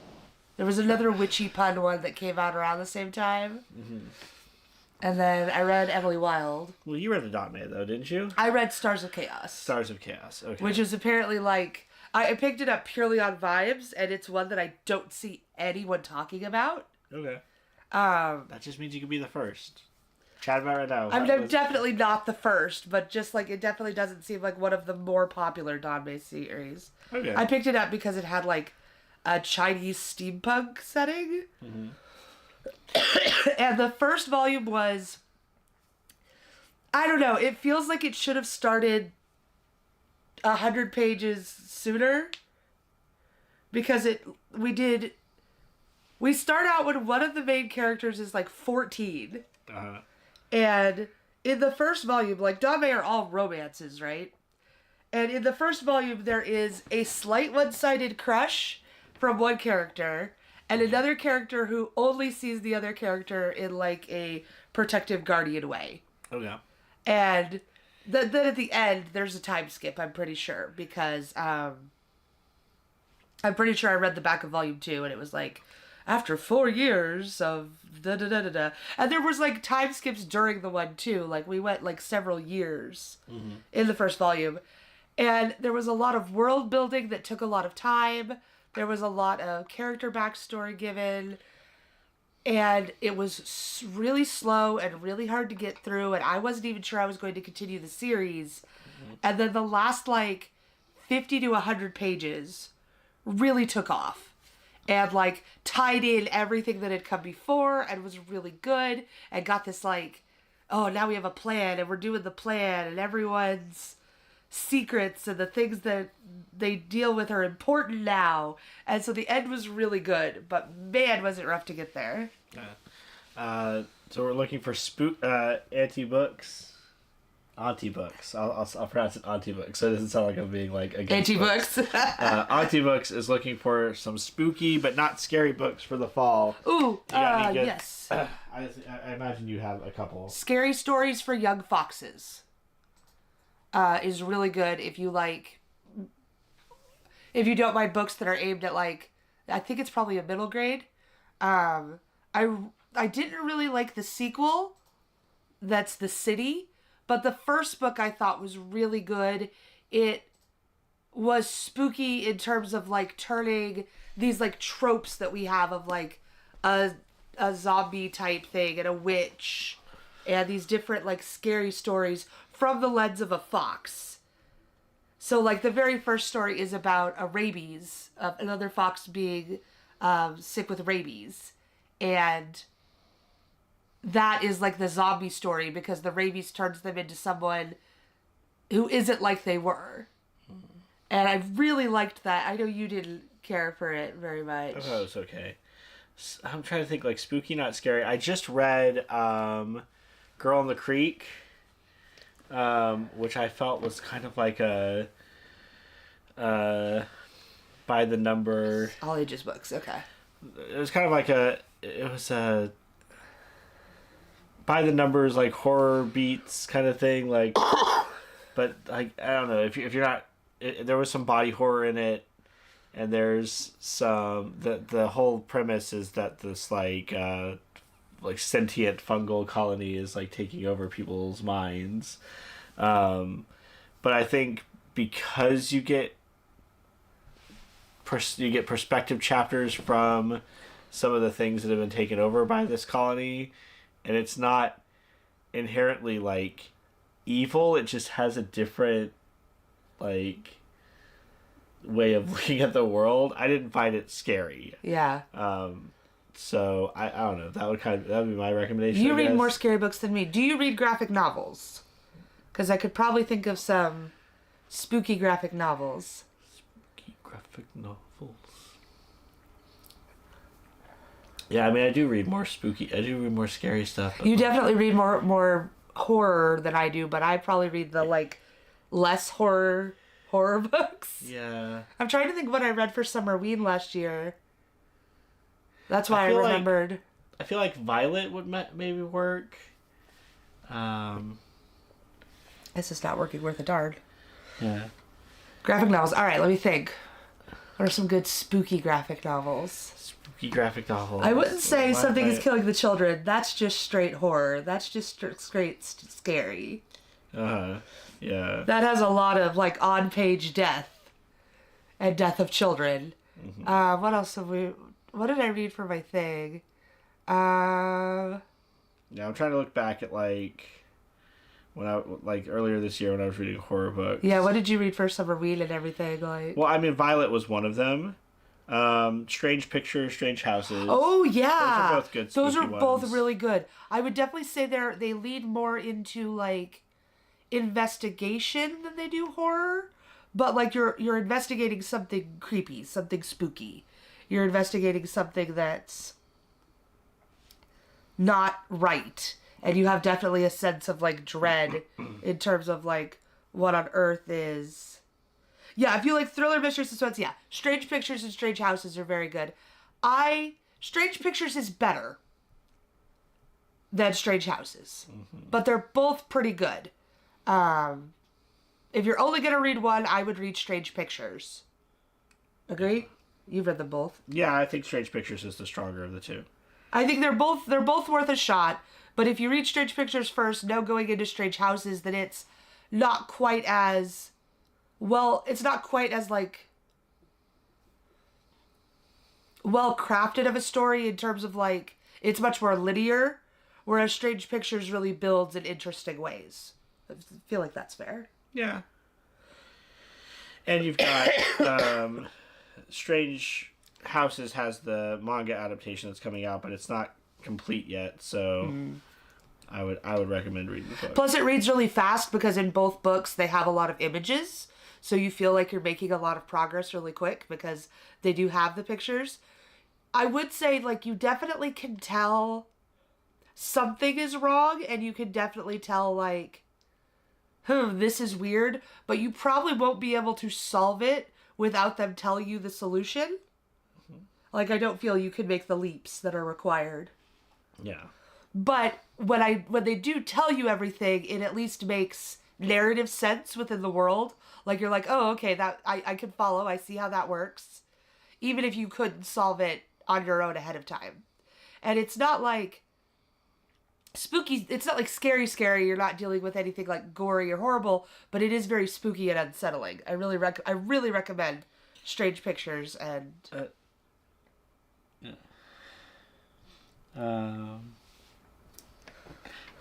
There was another witchy pun one that came out around the same time. And then I read Emily Wilde. Well, you read the Don May, though, didn't you? I read Stars of Chaos. Stars of Chaos. Okay. Which is apparently like... I picked it up purely on vibes, and it's one that I don't see anyone talking about. Okay. That just means you could be the first. Chat about it right now. I'm definitely not the first, but just like it definitely doesn't seem like one of the more popular Don May series. Okay. I picked it up because it had like a Chinese steampunk setting. And the first volume was, I don't know, it feels like it should have started 100 pages sooner, because we start out when one of the main characters is like 14. And in the first volume, like, Don May are all romances, right? And in the first volume, there is a slight one-sided crush from one character, and another character who only sees the other character in, like, a protective guardian way. Okay. And then at the end, there's a time skip, I'm pretty sure, because I'm pretty sure I read the back of volume 2, and it was like, after 4 years of da-da-da-da-da. And there was, like, time skips during the one, too. Like, we went, like, several years in the first volume. And there was a lot of world building that took a lot of time. There was a lot of character backstory given. And it was really slow and really hard to get through. And I wasn't even sure I was going to continue the series. And then the last, like, 50 to 100 pages really took off. And, like, tied in everything that had come before and was really good. And got this, like, oh, now we have a plan and we're doing the plan. And everyone's secrets and the things that they deal with are important now. And so the end was really good. But, man, was it rough to get there. So we're looking for anti-books. Auntie-books. I'll pronounce it auntie-books, so it doesn't sound like I'm being, like, against Anti-books. Auntie-books is looking for some spooky but not scary books for the fall. Ooh, yes. I imagine you have a couple. Scary Stories for Young Foxes is really good if you don't mind books that are aimed at, like, I think it's probably a middle grade. I didn't really like the sequel, that's The City, But the first book I thought was really good. It was spooky in terms of like turning these like tropes that we have of like a zombie type thing and a witch and these different like scary stories from the lens of a fox. So like the very first story is about a rabies, another fox being sick with rabies, and that is like the zombie story because the rabies turns them into someone who isn't like they were. And I really liked that. I know you didn't care for it very much. I thought it was okay. I'm trying to think, like, spooky, not scary. I just read Girl in the Creek, which I felt was kind of like a by the number. All ages books, okay. It was kind of like a by the numbers, like, horror beats kind of thing, like. But like, I don't know, if you're not, there was some body horror in it, and there's some the whole premise is that this like sentient fungal colony is like taking over people's minds, but I think because you get perspective chapters from some of the things that have been taken over by this colony, and it's not inherently like evil, it just has a different like way of looking at the world. I didn't find it scary. Yeah. So I don't know. That would be my recommendation. You read more scary books than me. Do you read graphic novels? Because I could probably think of some spooky graphic novels. Spooky graphic novels. Yeah, I mean, I do read more scary stuff. You definitely read more horror than I do, but I probably read the like less horror books. Yeah. I'm trying to think what I read for Summerween last year. That's why I remembered. I feel like Violet would maybe work. This is not working worth a darn. Yeah. Graphic novels. All right, let me think. What are some good spooky graphic novels? Spooky graphic novels. I wouldn't say Something is Killing the Children. That's just straight horror. That's just straight scary. Yeah. That has a lot of like on-page death and death of children. Mm-hmm. What else have we? What did I read for my thing? Yeah, I'm trying to look back at like when I like earlier this year when I was reading horror books. Yeah, what did you read for Summerween and everything like? Well, I mean, Violet was one of them. Strange Pictures, Strange Houses. Oh yeah, those are both good. Those are both ones. really good. I would definitely say they lead more into like investigation than they do horror, but like you're investigating something creepy, something spooky. You're investigating something that's not right, and you have definitely a sense of like dread in terms of like what on earth is. Yeah, if you like thriller, mystery, suspense, yeah, Strange Pictures and Strange Houses are very good. Strange Pictures is better than Strange Houses, but they're both pretty good. If you're only gonna read one, I would read Strange Pictures. Agree? You've read them both. Yeah, I think Strange Pictures is the stronger of the two. I think they're both worth a shot. But if you read Strange Pictures first, now going into Strange Houses, then it's not quite as well. It's not quite as like well crafted of a story in terms of like it's much more linear, whereas Strange Pictures really builds in interesting ways. I feel like that's fair. Yeah. And you've got Strange Houses has the manga adaptation that's coming out, but it's not complete yet, so I would recommend reading the book. Plus it reads really fast because in both books they have a lot of images, so you feel like you're making a lot of progress really quick because they do have the pictures. I would say like you definitely can tell something is wrong, and you can definitely tell like this is weird, but you probably won't be able to solve it without them telling you the solution. Like, I don't feel you can make the leaps that are required. Yeah. But when they do tell you everything, it at least makes narrative sense within the world. Like, you're like, oh, okay, that I can follow. I see how that works. Even if you couldn't solve it on your own ahead of time. And it's not like spooky. It's not like scary. You're not dealing with anything like gory or horrible, but it is very spooky and unsettling. I really recommend Strange Pictures and. Yeah.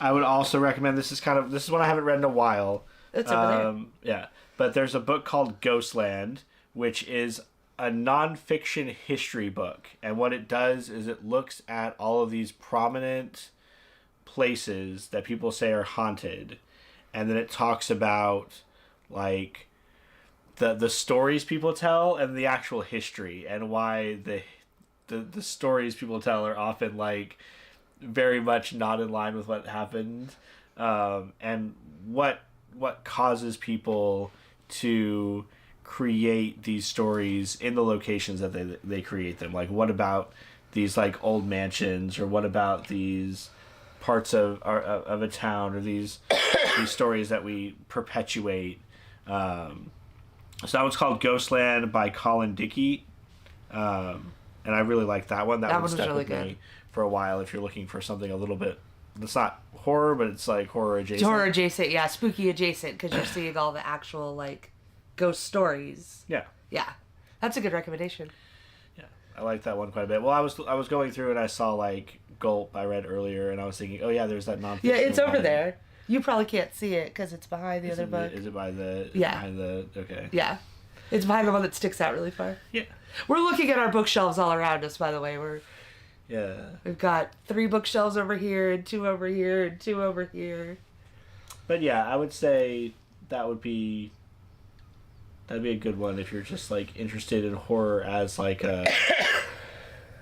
I would also recommend. This is one I haven't read in a while. It's over there. Yeah, but there's a book called Ghostland, which is a nonfiction history book, and what it does is it looks at all of these prominent places that people say are haunted, and then it talks about like the stories people tell and the actual history, and why the stories people tell are often like very much not in line with what happened, and what causes people to create these stories in the locations that they create them. Like, what about these like old mansions, or what about these parts of a town, or these stories that we perpetuate. So that one's called Ghostland by Colin Dickey, and I really like that one. That one stuck really with me for a while. If you're looking for something a little bit, it's not horror, but it's like horror adjacent. Horror adjacent, yeah, spooky adjacent, because you're seeing all the actual like ghost stories. Yeah. Yeah. That's a good recommendation. Yeah. I like that one quite a bit. Well, I was going through and I saw like Gulp I read earlier, and I was thinking, oh yeah, there's that nonfiction. Yeah, it's over there. You probably can't see it because it's behind the other book. Is it by the... Yeah. Behind the... Okay. Yeah. It's behind the one that sticks out really far. Yeah. We're looking at our bookshelves all around us, by the way. We've got 3 bookshelves over here, and 2 over here, and 2 over here. But yeah, I would say that'd be a good one if you're just like interested in horror as like a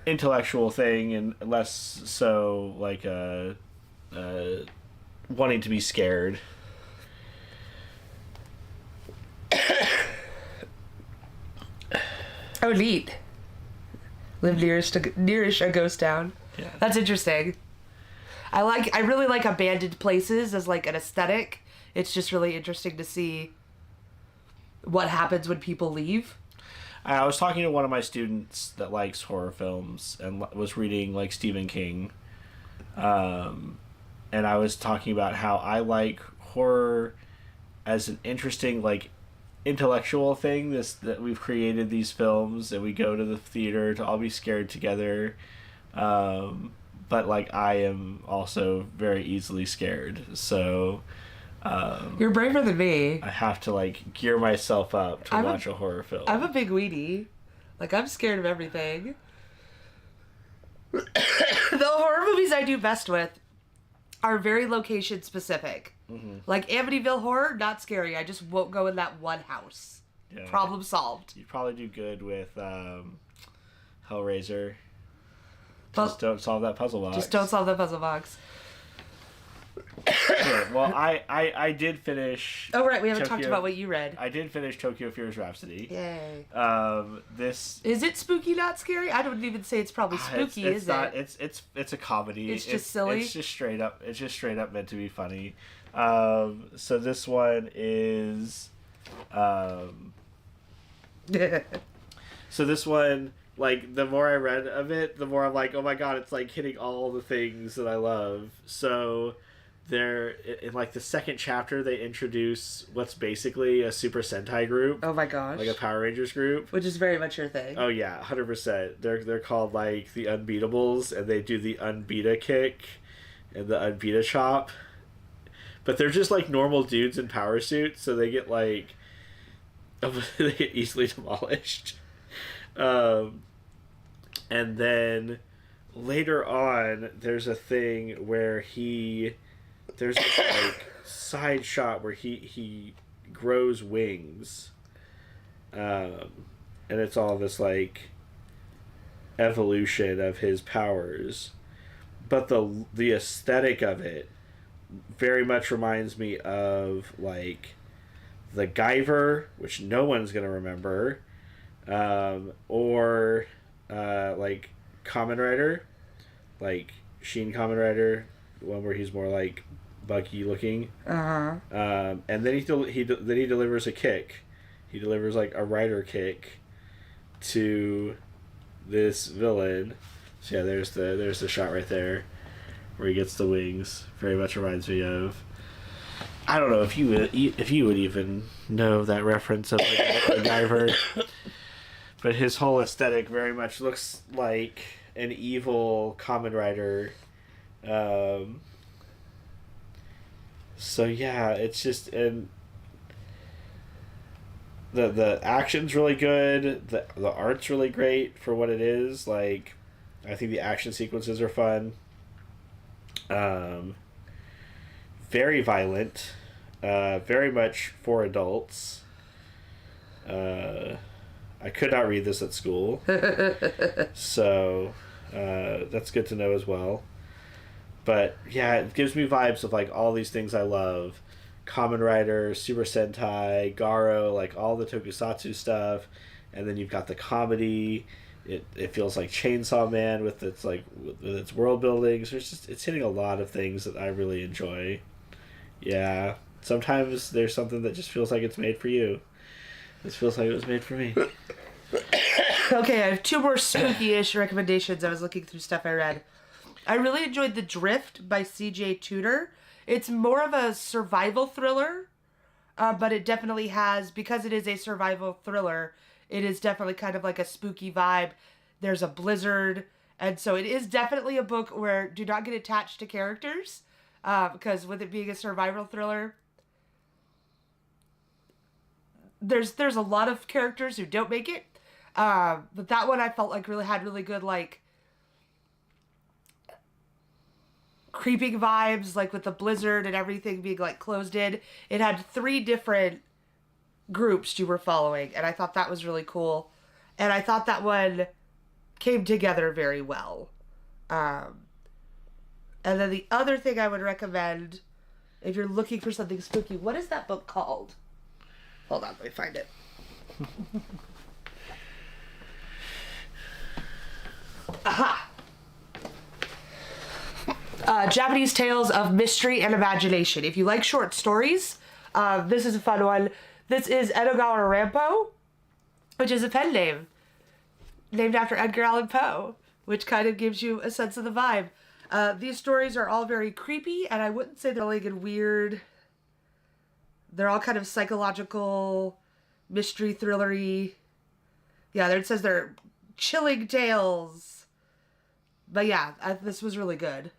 intellectual thing, and less so like a wanting to be scared. Oh, neat. Live nearest a ghost town. Yeah. That's interesting. I really like abandoned places as like an aesthetic. It's just really interesting to see what happens when people leave. I was talking to one of my students that likes horror films and was reading like Stephen King, and I was talking about how I like horror as an interesting like intellectual thing. That we've created these films and we go to the theater to all be scared together, but like I am also very easily scared, so you're braver than me. I have to like gear myself up to watch a horror film. I'm a big weenie. Like, I'm scared of everything. The horror movies I do best with are very location specific. Mm-hmm. Like Amityville Horror, not scary. I just won't go in that one house. Yeah. Problem solved. You'd probably do good with Hellraiser. Just don't solve that puzzle box. Just don't solve that puzzle box. Yeah, well, I did finish... Oh, right. We haven't talked about what you read. I did finish Tokyo Fierce Rhapsody. Yay. This... Is it spooky, not scary? I don't even say it's probably spooky, it's is not, it? It's a comedy. It's just silly? It's just straight up meant to be funny. So this one is... So this one... Like, the more I read of it, the more I'm like, oh my god, it's like hitting all the things that I love. So... They're in like the second chapter. They introduce what's basically a Super Sentai group. Oh my gosh! Like a Power Rangers group, which is very much your thing. Oh yeah, 100%. They're called like the Unbeatables, and they do the Unbeata kick and the Unbeata chop. But they're just like normal dudes in power suits, so they get like they get easily demolished. And then later on, there's a thing where there's this like side shot where he grows wings, and it's all this like evolution of his powers, but the aesthetic of it very much reminds me of like the Guyver, which no one's gonna remember, or like Kamen Rider, like Shin Kamen Rider, the one where he's more like Bucky looking. And then he delivers a kick. He delivers like a rider kick to this villain. So yeah, there's the shot right there. where he gets the wings. Very much reminds me of. I don't know if you would even know that reference of MacGyver, but his whole aesthetic very much looks like an evil Kamen Rider. So yeah, it's just and the action's really good. The art's really great for what it is. Like, I think the action sequences are fun. Very violent. Very much for adults. I could not read this at school. So that's good to know as well. But yeah, it gives me vibes of like all these things I love. Kamen Rider, Super Sentai, Garo, like all the tokusatsu stuff. And then you've got the comedy. It feels like Chainsaw Man with its world building. So it's hitting a lot of things that I really enjoy. Yeah. Sometimes there's something that just feels like it's made for you. This feels like it was made for me. Okay, I have 2 more spooky-ish recommendations. I was looking through stuff I read. I really enjoyed The Drift by C.J. Tudor. It's more of a survival thriller, but it definitely has, because it is a survival thriller, it is definitely kind of like a spooky vibe. There's a blizzard, and so it is definitely a book where do not get attached to characters, because with it being a survival thriller, there's a lot of characters who don't make it, but that one I felt like really had really good like creeping vibes, like with the blizzard and everything being like closed in. It had 3 different groups you were following, and I thought that was really cool, and I thought that one came together very well. And then the other thing I would recommend, if you're looking for something spooky, what is that book called? Hold on, let me find it. Aha! Japanese Tales of Mystery and Imagination. If you like short stories, this is a fun one. This is Edogawa Rampo, which is a pen name named after Edgar Allan Poe, which kind of gives you a sense of the vibe. These stories are all very creepy, and I wouldn't say they're like weird. They're all kind of psychological, mystery, thrillery. Yeah, there it says they're chilling tales. But yeah, this was really good.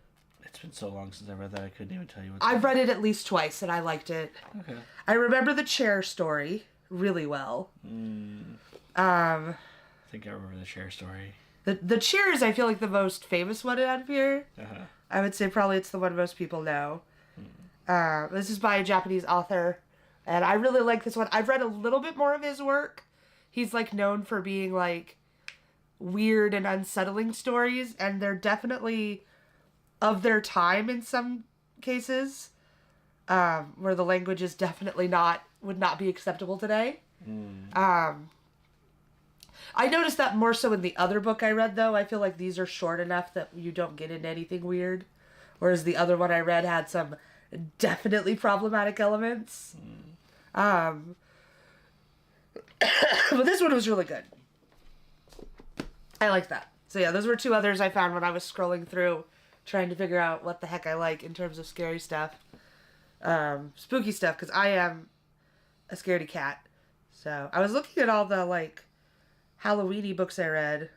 It's been so long since I read that I couldn't even tell you what. I've read it at least twice, and I liked it. Okay. I remember the chair story really well. I think I remember the chair story. The chair is, I feel like, the most famous one out of here. Uh-huh. I would say probably it's the one most people know. This is by a Japanese author, and I really like this one. I've read a little bit more of his work. He's like known for being like weird and unsettling stories, and they're definitely of their time in some cases, where the language is definitely would not be acceptable today. I noticed that more so in the other book I read, though. I feel like these are short enough that you don't get into anything weird, whereas the other one I read had some definitely problematic elements. But this one was really good. I liked that. So yeah, those were 2 others I found when I was scrolling through trying to figure out what the heck I like in terms of scary stuff. Spooky stuff, because I am a scaredy cat. So I was looking at all the like Halloween-y books I read,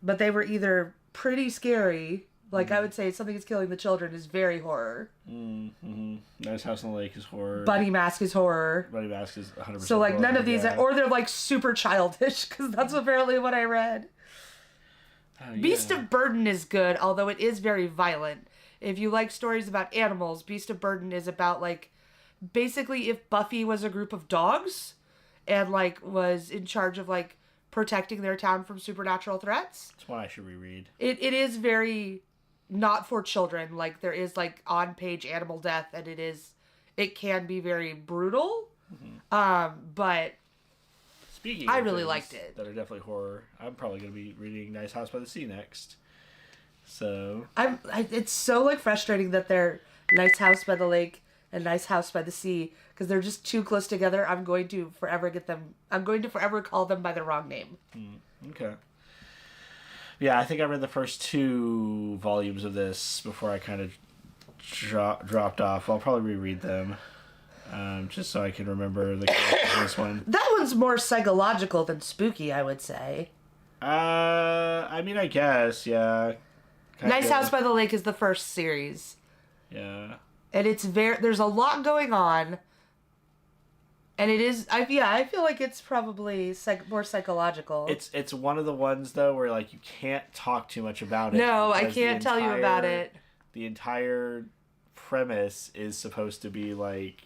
but they were either pretty scary, like I would say Something is Killing the Children is very horror. Nice House on the Lake is horror. Bunny Mask is horror. Bunny Mask is 100%. So like none horror, of these, yeah. or they're like super childish, because that's apparently what I read. Oh, yeah. Beast of Burden is good, although it is very violent. If you like stories about animals, Beast of Burden is about like basically if Buffy was a group of dogs and like was in charge of like protecting their town from supernatural threats. That's one I should reread. It is very not for children. Like there is like on page animal death, and it can be very brutal. But Speaking I of really things liked it. that are definitely horror, I'm probably going to be reading Nice House by the Sea next. So it's so like frustrating that they're Nice House by the Lake and Nice House by the Sea, because they're just too close together. I'm going to forever call them by the wrong name. Okay. Yeah, I think I read the first 2 volumes of this before I kind of dropped off. I'll probably reread them, just so I can remember the characters in this one. That one's more psychological than spooky, I would say. I mean, I guess, yeah. Nice House by the Lake is the first series. Yeah. And it's there's a lot going on. And it is, I feel like it's probably more psychological. It's one of the ones, though, where, like, you can't talk too much about it. No, I can't tell you about it. The entire premise is supposed to be, like,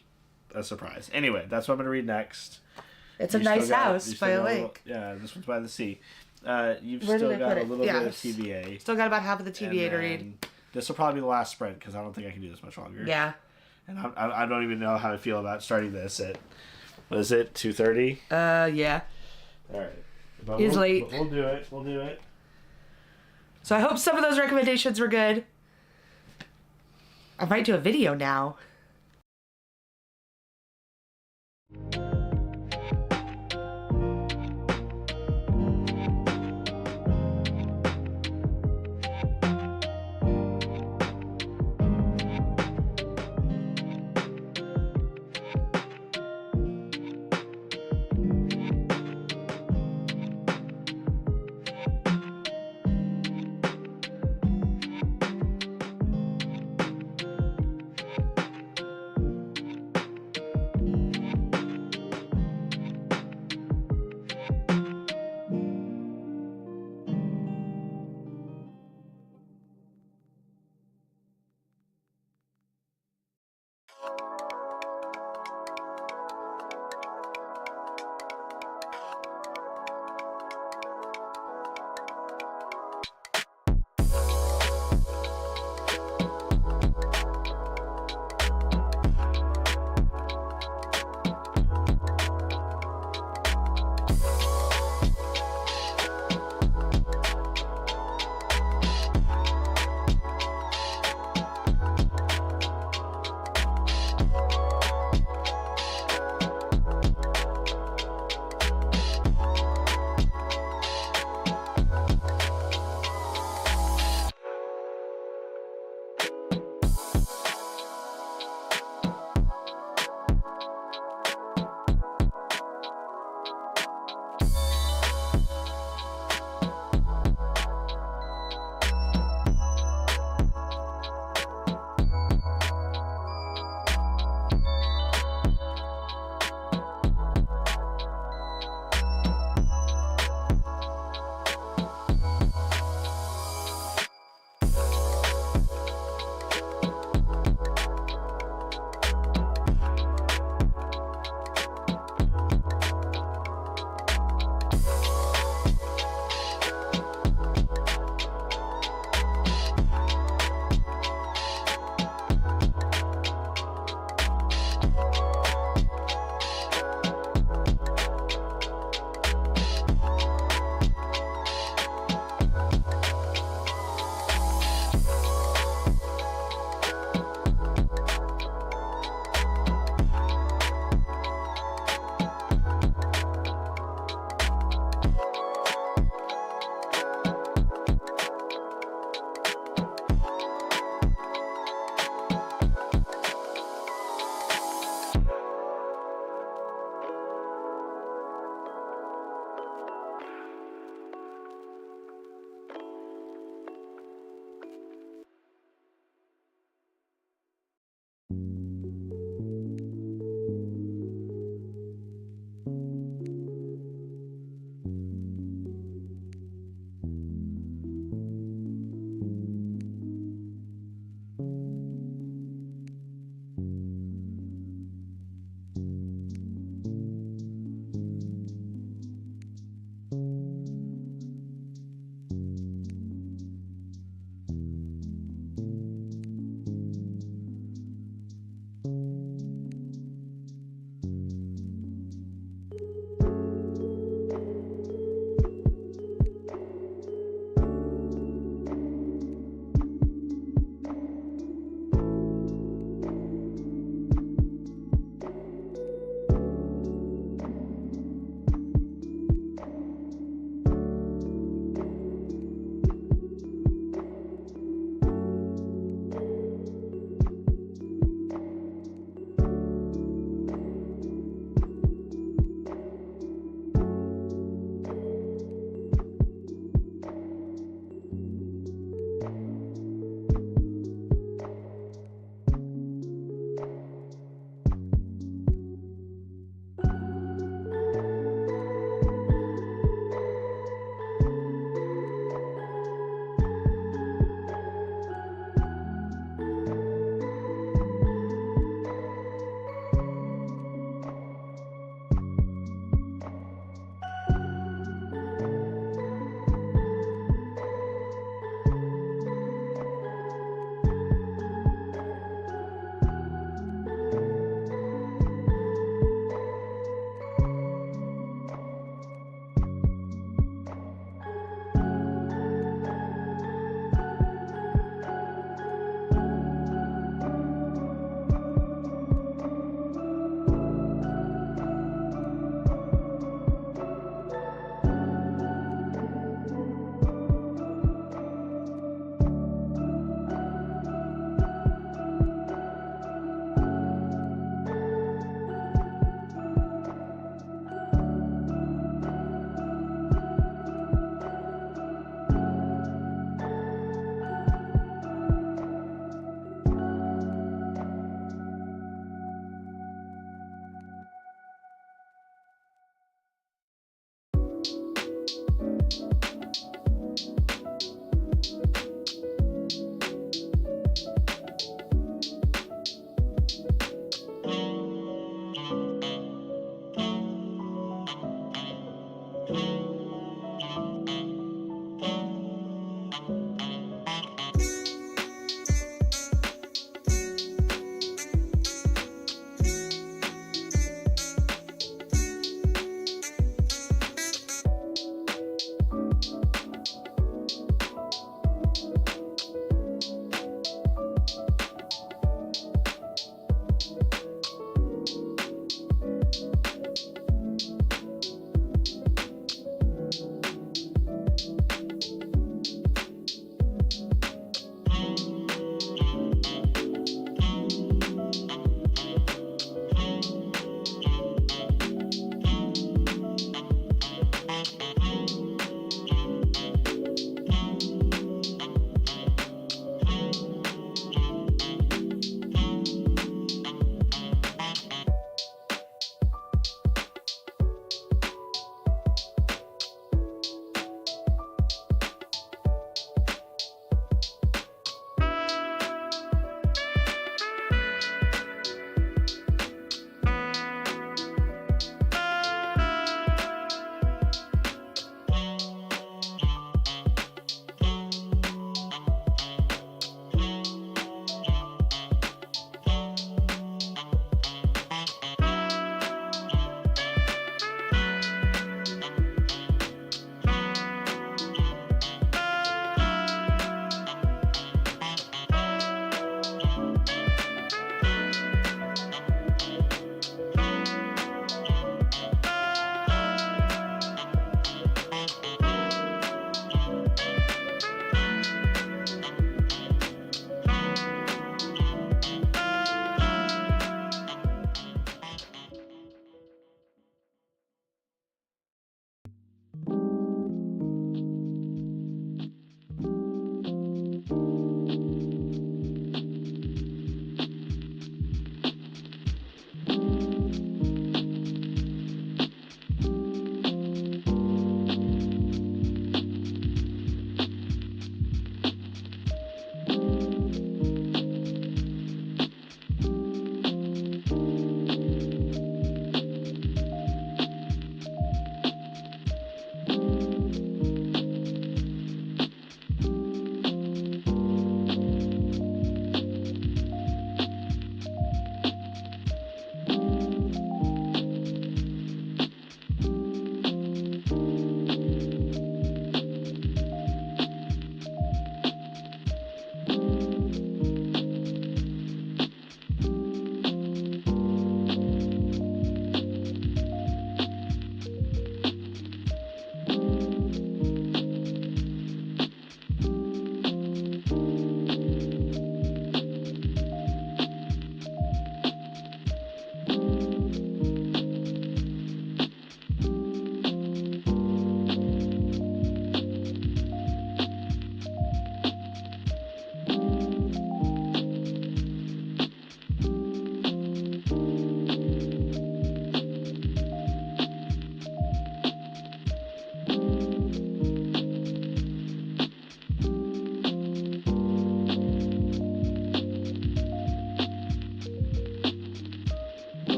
a surprise. Anyway, that's what I'm going to read next. It's a nice house by a lake. Yeah, this one's by the sea. You've Where still did I got put a it? little bit of Yes. TBA. Still got about half of the TBA to read. And this will probably be the last sprint, because I don't think I can do this much longer. Yeah. And I don't even know how I feel about starting this at, what is it, 2:30? Yeah. All right. But It's late. We'll do it. We'll do it. So I hope some of those recommendations were good. I might do a video now.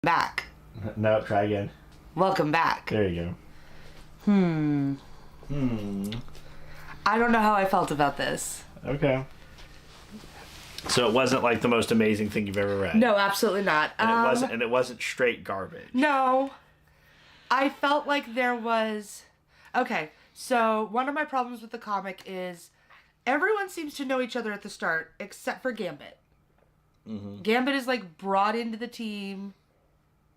Back. No, try again. Welcome back. There you Hmm. go. I don't know how I felt about this. Okay. So it wasn't like the most amazing thing you've ever read. No, absolutely not. And it wasn't straight garbage. No. I felt like there was... Okay, so one of my problems with the comic is everyone seems to know each other at the start, except for Gambit. Mm-hmm. Gambit is, like, brought into the team.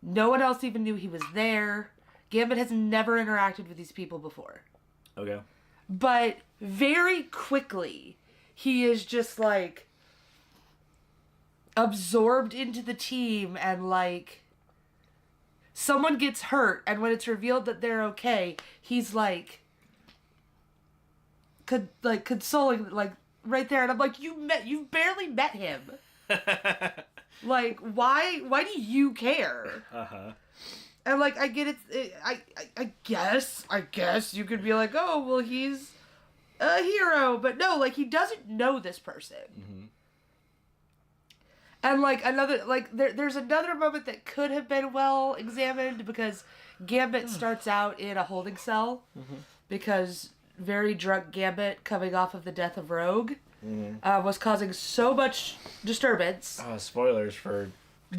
No one else even knew he was there. Gambit has never interacted with these people before. Okay. But very quickly, he is just, like, absorbed into the team, and, like, someone gets hurt, and when it's revealed that they're okay, he's, like, consoling, like, right there, and I'm like, you've barely met him. Like, why do you care? Uh-huh. And, like, I get it, I guess you could be like, oh, well, he's a hero, but no, like, he doesn't know this person. Mm-hmm. And, like, there's another moment that could have been well examined, because Gambit starts out in a holding cell, because very drunk Gambit, coming off of the death of Rogue, was causing so much disturbance. Oh, spoilers for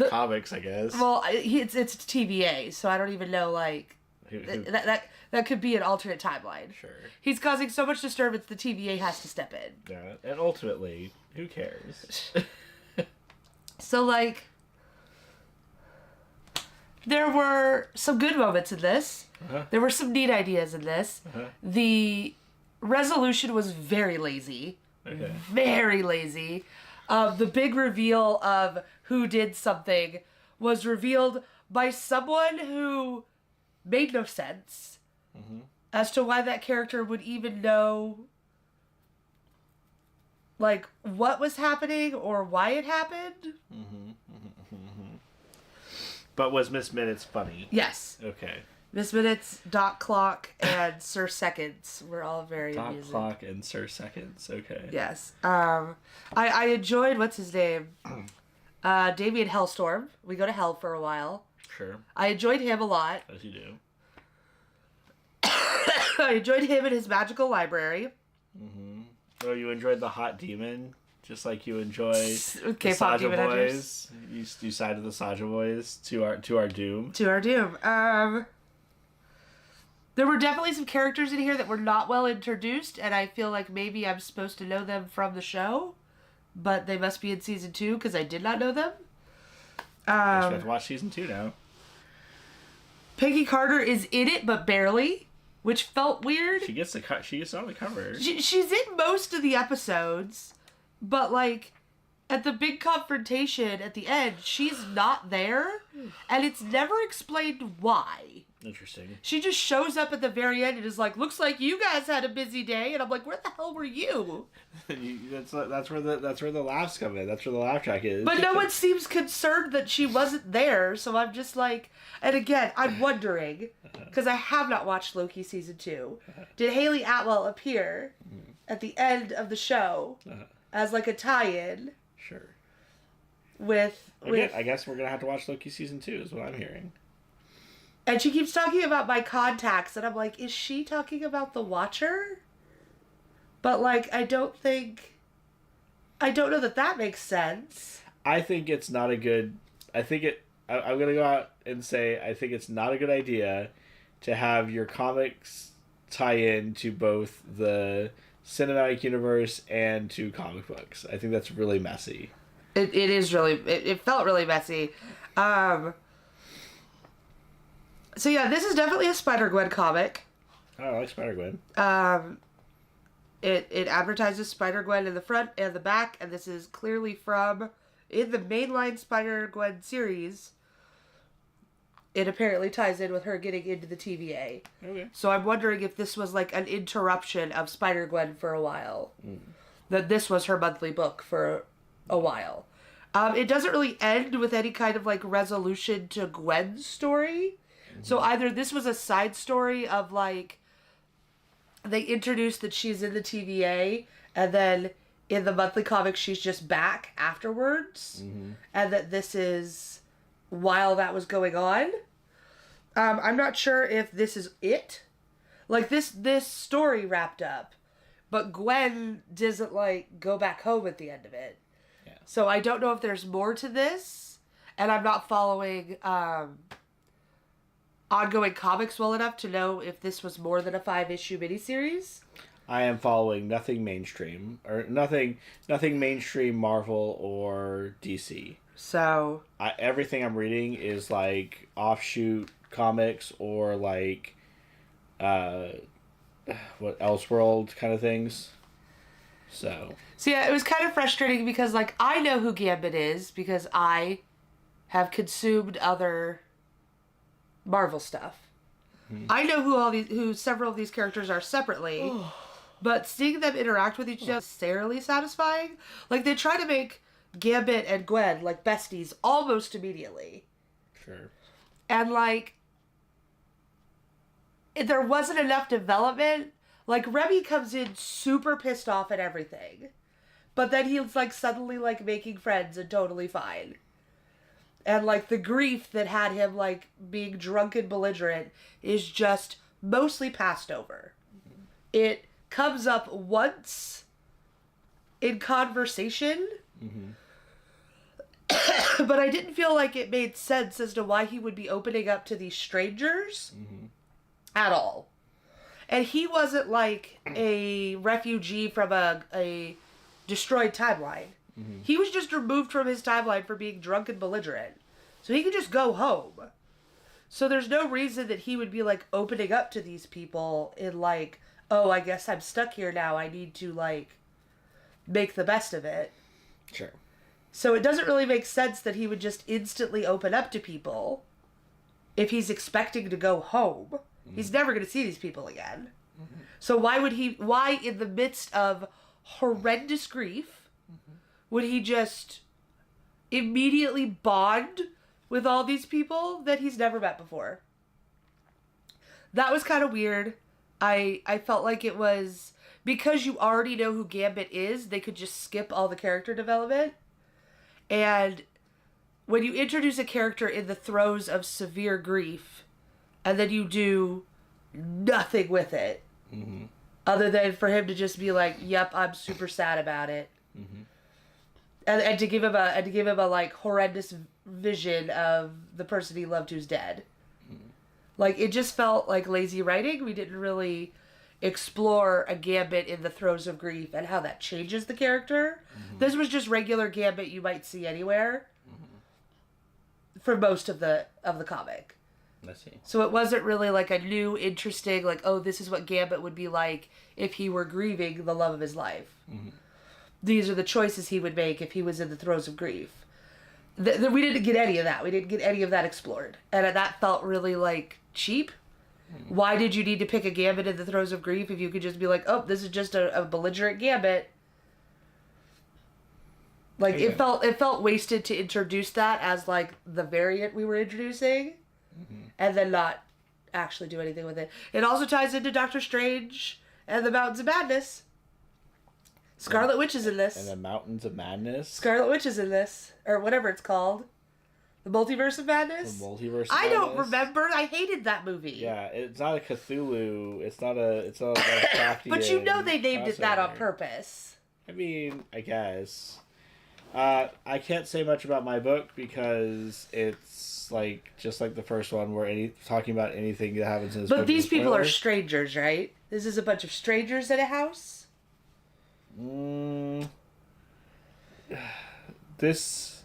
comics, I guess. Well, it's TVA, so I don't even know, like, that could be an alternate timeline. Sure. He's causing so much disturbance, the TVA has to step in. Yeah, and ultimately, who cares? So, like, there were some good moments in this. Uh-huh. There were some neat ideas in this. Uh-huh. The resolution was very lazy. Okay. Very lazy. The big reveal of who did something was revealed by someone who made no sense as to why that character would even know, like, what was happening or why it happened. But was Miss Minutes funny? Yes. Okay. Miss Minutes, Dot Clock, and Sir Seconds were all very Dot amusing. Clock and Sir Seconds. Okay. Yes. I enjoyed, what's his name? Damien Hellstorm. We go to hell for a while. Sure. I enjoyed him a lot. As you do. I enjoyed him in his magical library. Oh, you enjoyed the Hot Demon? Just like you enjoy the K-pop Saja demon Boys? You sided the Saja Boys to our doom? To our doom. There were definitely some characters in here that were not well introduced, and I feel like maybe I'm supposed to know them from the show, but they must be in season 2 because I did not know them. I have to watch season 2 now. Peggy Carter is in it, but barely, which felt weird. She gets on the cover. She's in most of the episodes, but, like, at the big confrontation at the end, she's not there, and it's never explained why. Interesting. She just shows up at the very end and is like, looks like you guys had a busy day, and I'm like, where the hell were you? That's where the laughs come in. That's where the laugh track is. But no one seems concerned that she wasn't there, so I'm just like, and again, I'm wondering, because I have not watched Loki season 2, did Haley Atwell appear at the end of the show as like a tie-in? Sure. With I guess we're gonna have to watch Loki season 2 is what I'm hearing. And she keeps talking about my contacts, and I'm like, is she talking about the Watcher? But, like, I don't know that makes sense. I think it's not a good... I'm going to go out and say I think it's not a good idea to have your comics tie in to both the cinematic universe and to comic books. I think that's really messy. It is really... It felt really messy. So yeah, this is definitely a Spider-Gwen comic. Oh, I like Spider-Gwen. It advertises Spider-Gwen in the front and the back, and this is clearly from in the mainline Spider-Gwen series. It apparently ties in with her getting into the TVA. Okay. So I'm wondering if this was like an interruption of Spider-Gwen for a while. That this was her monthly book for a while. It doesn't really end with any kind of like resolution to Gwen's story. So either this was a side story of like they introduced that she's in the TVA, and then in the monthly comic she's just back afterwards, and that this is while that was going on. I'm not sure if this is it. Like, this story wrapped up, but Gwen doesn't, like, go back home at the end of it. Yeah. So I don't know if there's more to this, and I'm not following ongoing comics well enough to know if this was more than a 5-issue miniseries. I am following nothing mainstream, or nothing mainstream Marvel or DC. So Everything I'm reading is like offshoot comics or like what Elseworld kind of things. So yeah, it was kind of frustrating because, like, I know who Gambit is because I have consumed other Marvel stuff. I know who several of these characters are separately, but seeing them interact with each other is necessarily satisfying. Like, they try to make Gambit and Gwen like besties almost immediately. Sure. And, like, there wasn't enough development. Like, Remy comes in super pissed off at everything, but then he's, like, suddenly, like, making friends and totally fine. And, like, the grief that had him, like, being drunk and belligerent is just mostly passed over. Mm-hmm. It comes up once in conversation, mm-hmm. But I didn't feel like it made sense as to why he would be opening up to these strangers mm-hmm. at all. And he wasn't, like, a refugee from a destroyed timeline. Mm-hmm. He was just removed from his timeline for being drunk and belligerent. So he could just go home. So there's no reason that he would be, like, opening up to these people in, like, oh, I guess I'm stuck here now. I need to, like, make the best of it. Sure. So it doesn't really make sense that he would just instantly open up to people if he's expecting to go home. Mm-hmm. He's never going to see these people again. Mm-hmm. So why in the midst of horrendous grief, mm-hmm. would he just immediately bond with all these people that he's never met before? That was kind of weird. I felt like it was, because you already know who Gambit is, they could just skip all the character development. And when you introduce a character in the throes of severe grief, and then you do nothing with it, mm-hmm. other than for him to just be like, "Yep, I'm super sad about it," mm-hmm. and to give him a like horrendous vision of the person he loved who's dead, mm-hmm. like, it just felt like lazy writing. We didn't really explore a Gambit in the throes of grief and how that changes the character. Mm-hmm. This was just regular Gambit you might see anywhere mm-hmm. for most of the comic. I see. So it wasn't really like a new, interesting, like, oh, this is what Gambit would be like if he were grieving the love of his life. Mm-hmm. These are the choices he would make if he was in the throes of grief. We didn't get any of that. We didn't get any of that explored. And that felt really, like, cheap. Why did you need to pick a Gambit in the throes of grief if you could just be like, oh, this is just a belligerent Gambit? Like, it felt wasted to introduce that as, like, the variant we were introducing, mm-hmm. and then not actually do anything with it. It also ties into Doctor Strange and the Mountains of Madness. Scarlet Witch is in this. And the Mountains of Madness? Scarlet Witch is in this. Or whatever it's called. The Multiverse of Madness? The Multiverse of Madness? I don't remember. I hated that movie. Yeah, it's not a Cthulhu. It's not a Lovecraftian. But you know they named it that on purpose. I mean, I guess. I can't say much about my book because it's like just like the first one where talking about anything that happens in this book. But these people are strangers, right? This is a bunch of strangers in a house?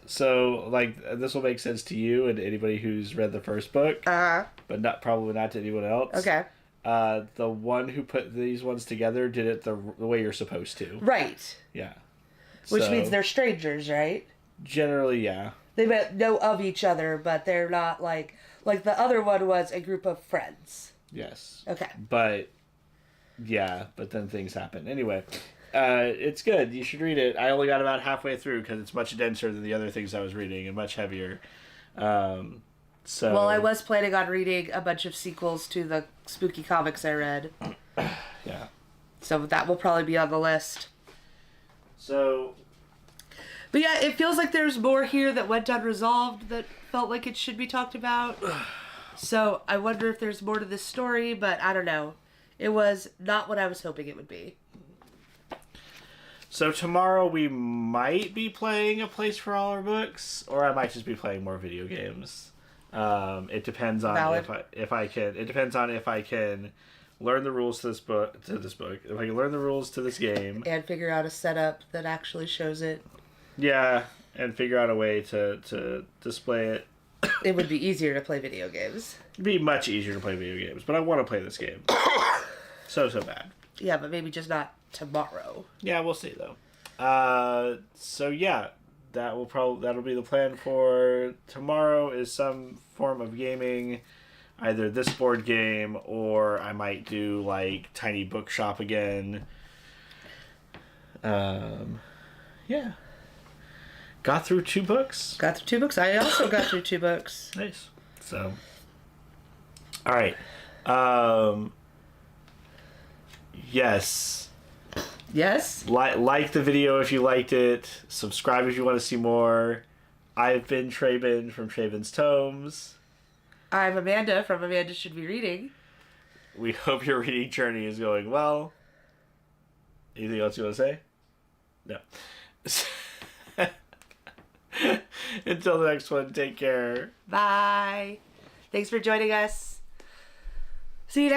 So, like, this will make sense to you and anybody who's read the first book, but probably not to anyone else. Okay. The one who put these ones together did it the way you're supposed to. Right. Yeah. Which means they're strangers, right? Generally, yeah. They know of each other, but they're not like the other one was a group of friends. Yes. Okay. But then things happen. Anyway. It's good. You should read it. I only got about halfway through because it's much denser than the other things I was reading and much heavier. Well, I was planning on reading a bunch of sequels to the spooky comics I read. Yeah. So that will probably be on the list. So. But yeah, it feels like there's more here that went unresolved that felt like it should be talked about. So I wonder if there's more to this story, but I don't know. It was not what I was hoping it would be. So tomorrow we might be playing A Place for All Our Books, or I might just be playing more video games. It depends on if I can. It depends on if I can learn the rules to this book. If I can learn the rules to this game And figure out a setup that actually shows it. Yeah, and figure out a way to display it. It would be easier to play video games. It'd be much easier to play video games, but I want to play this game. so bad. Yeah, but maybe just not tomorrow. Yeah, we'll see though. So yeah, that'll be the plan for tomorrow. Is some form of gaming, either this board game or I might do like Tiny Bookshop again. Yeah. Got through 2 books. Got through 2 books. I also got through 2 books. Nice. So, all right. Yes. Yes? Like the video if you liked it. Subscribe if you want to see more. I've been Traben from Traben's Tomes. I'm Amanda from Amanda Should Be Reading. We hope your reading journey is going well. Anything else you want to say? No. Until the next one, take care. Bye. Thanks for joining us. See you next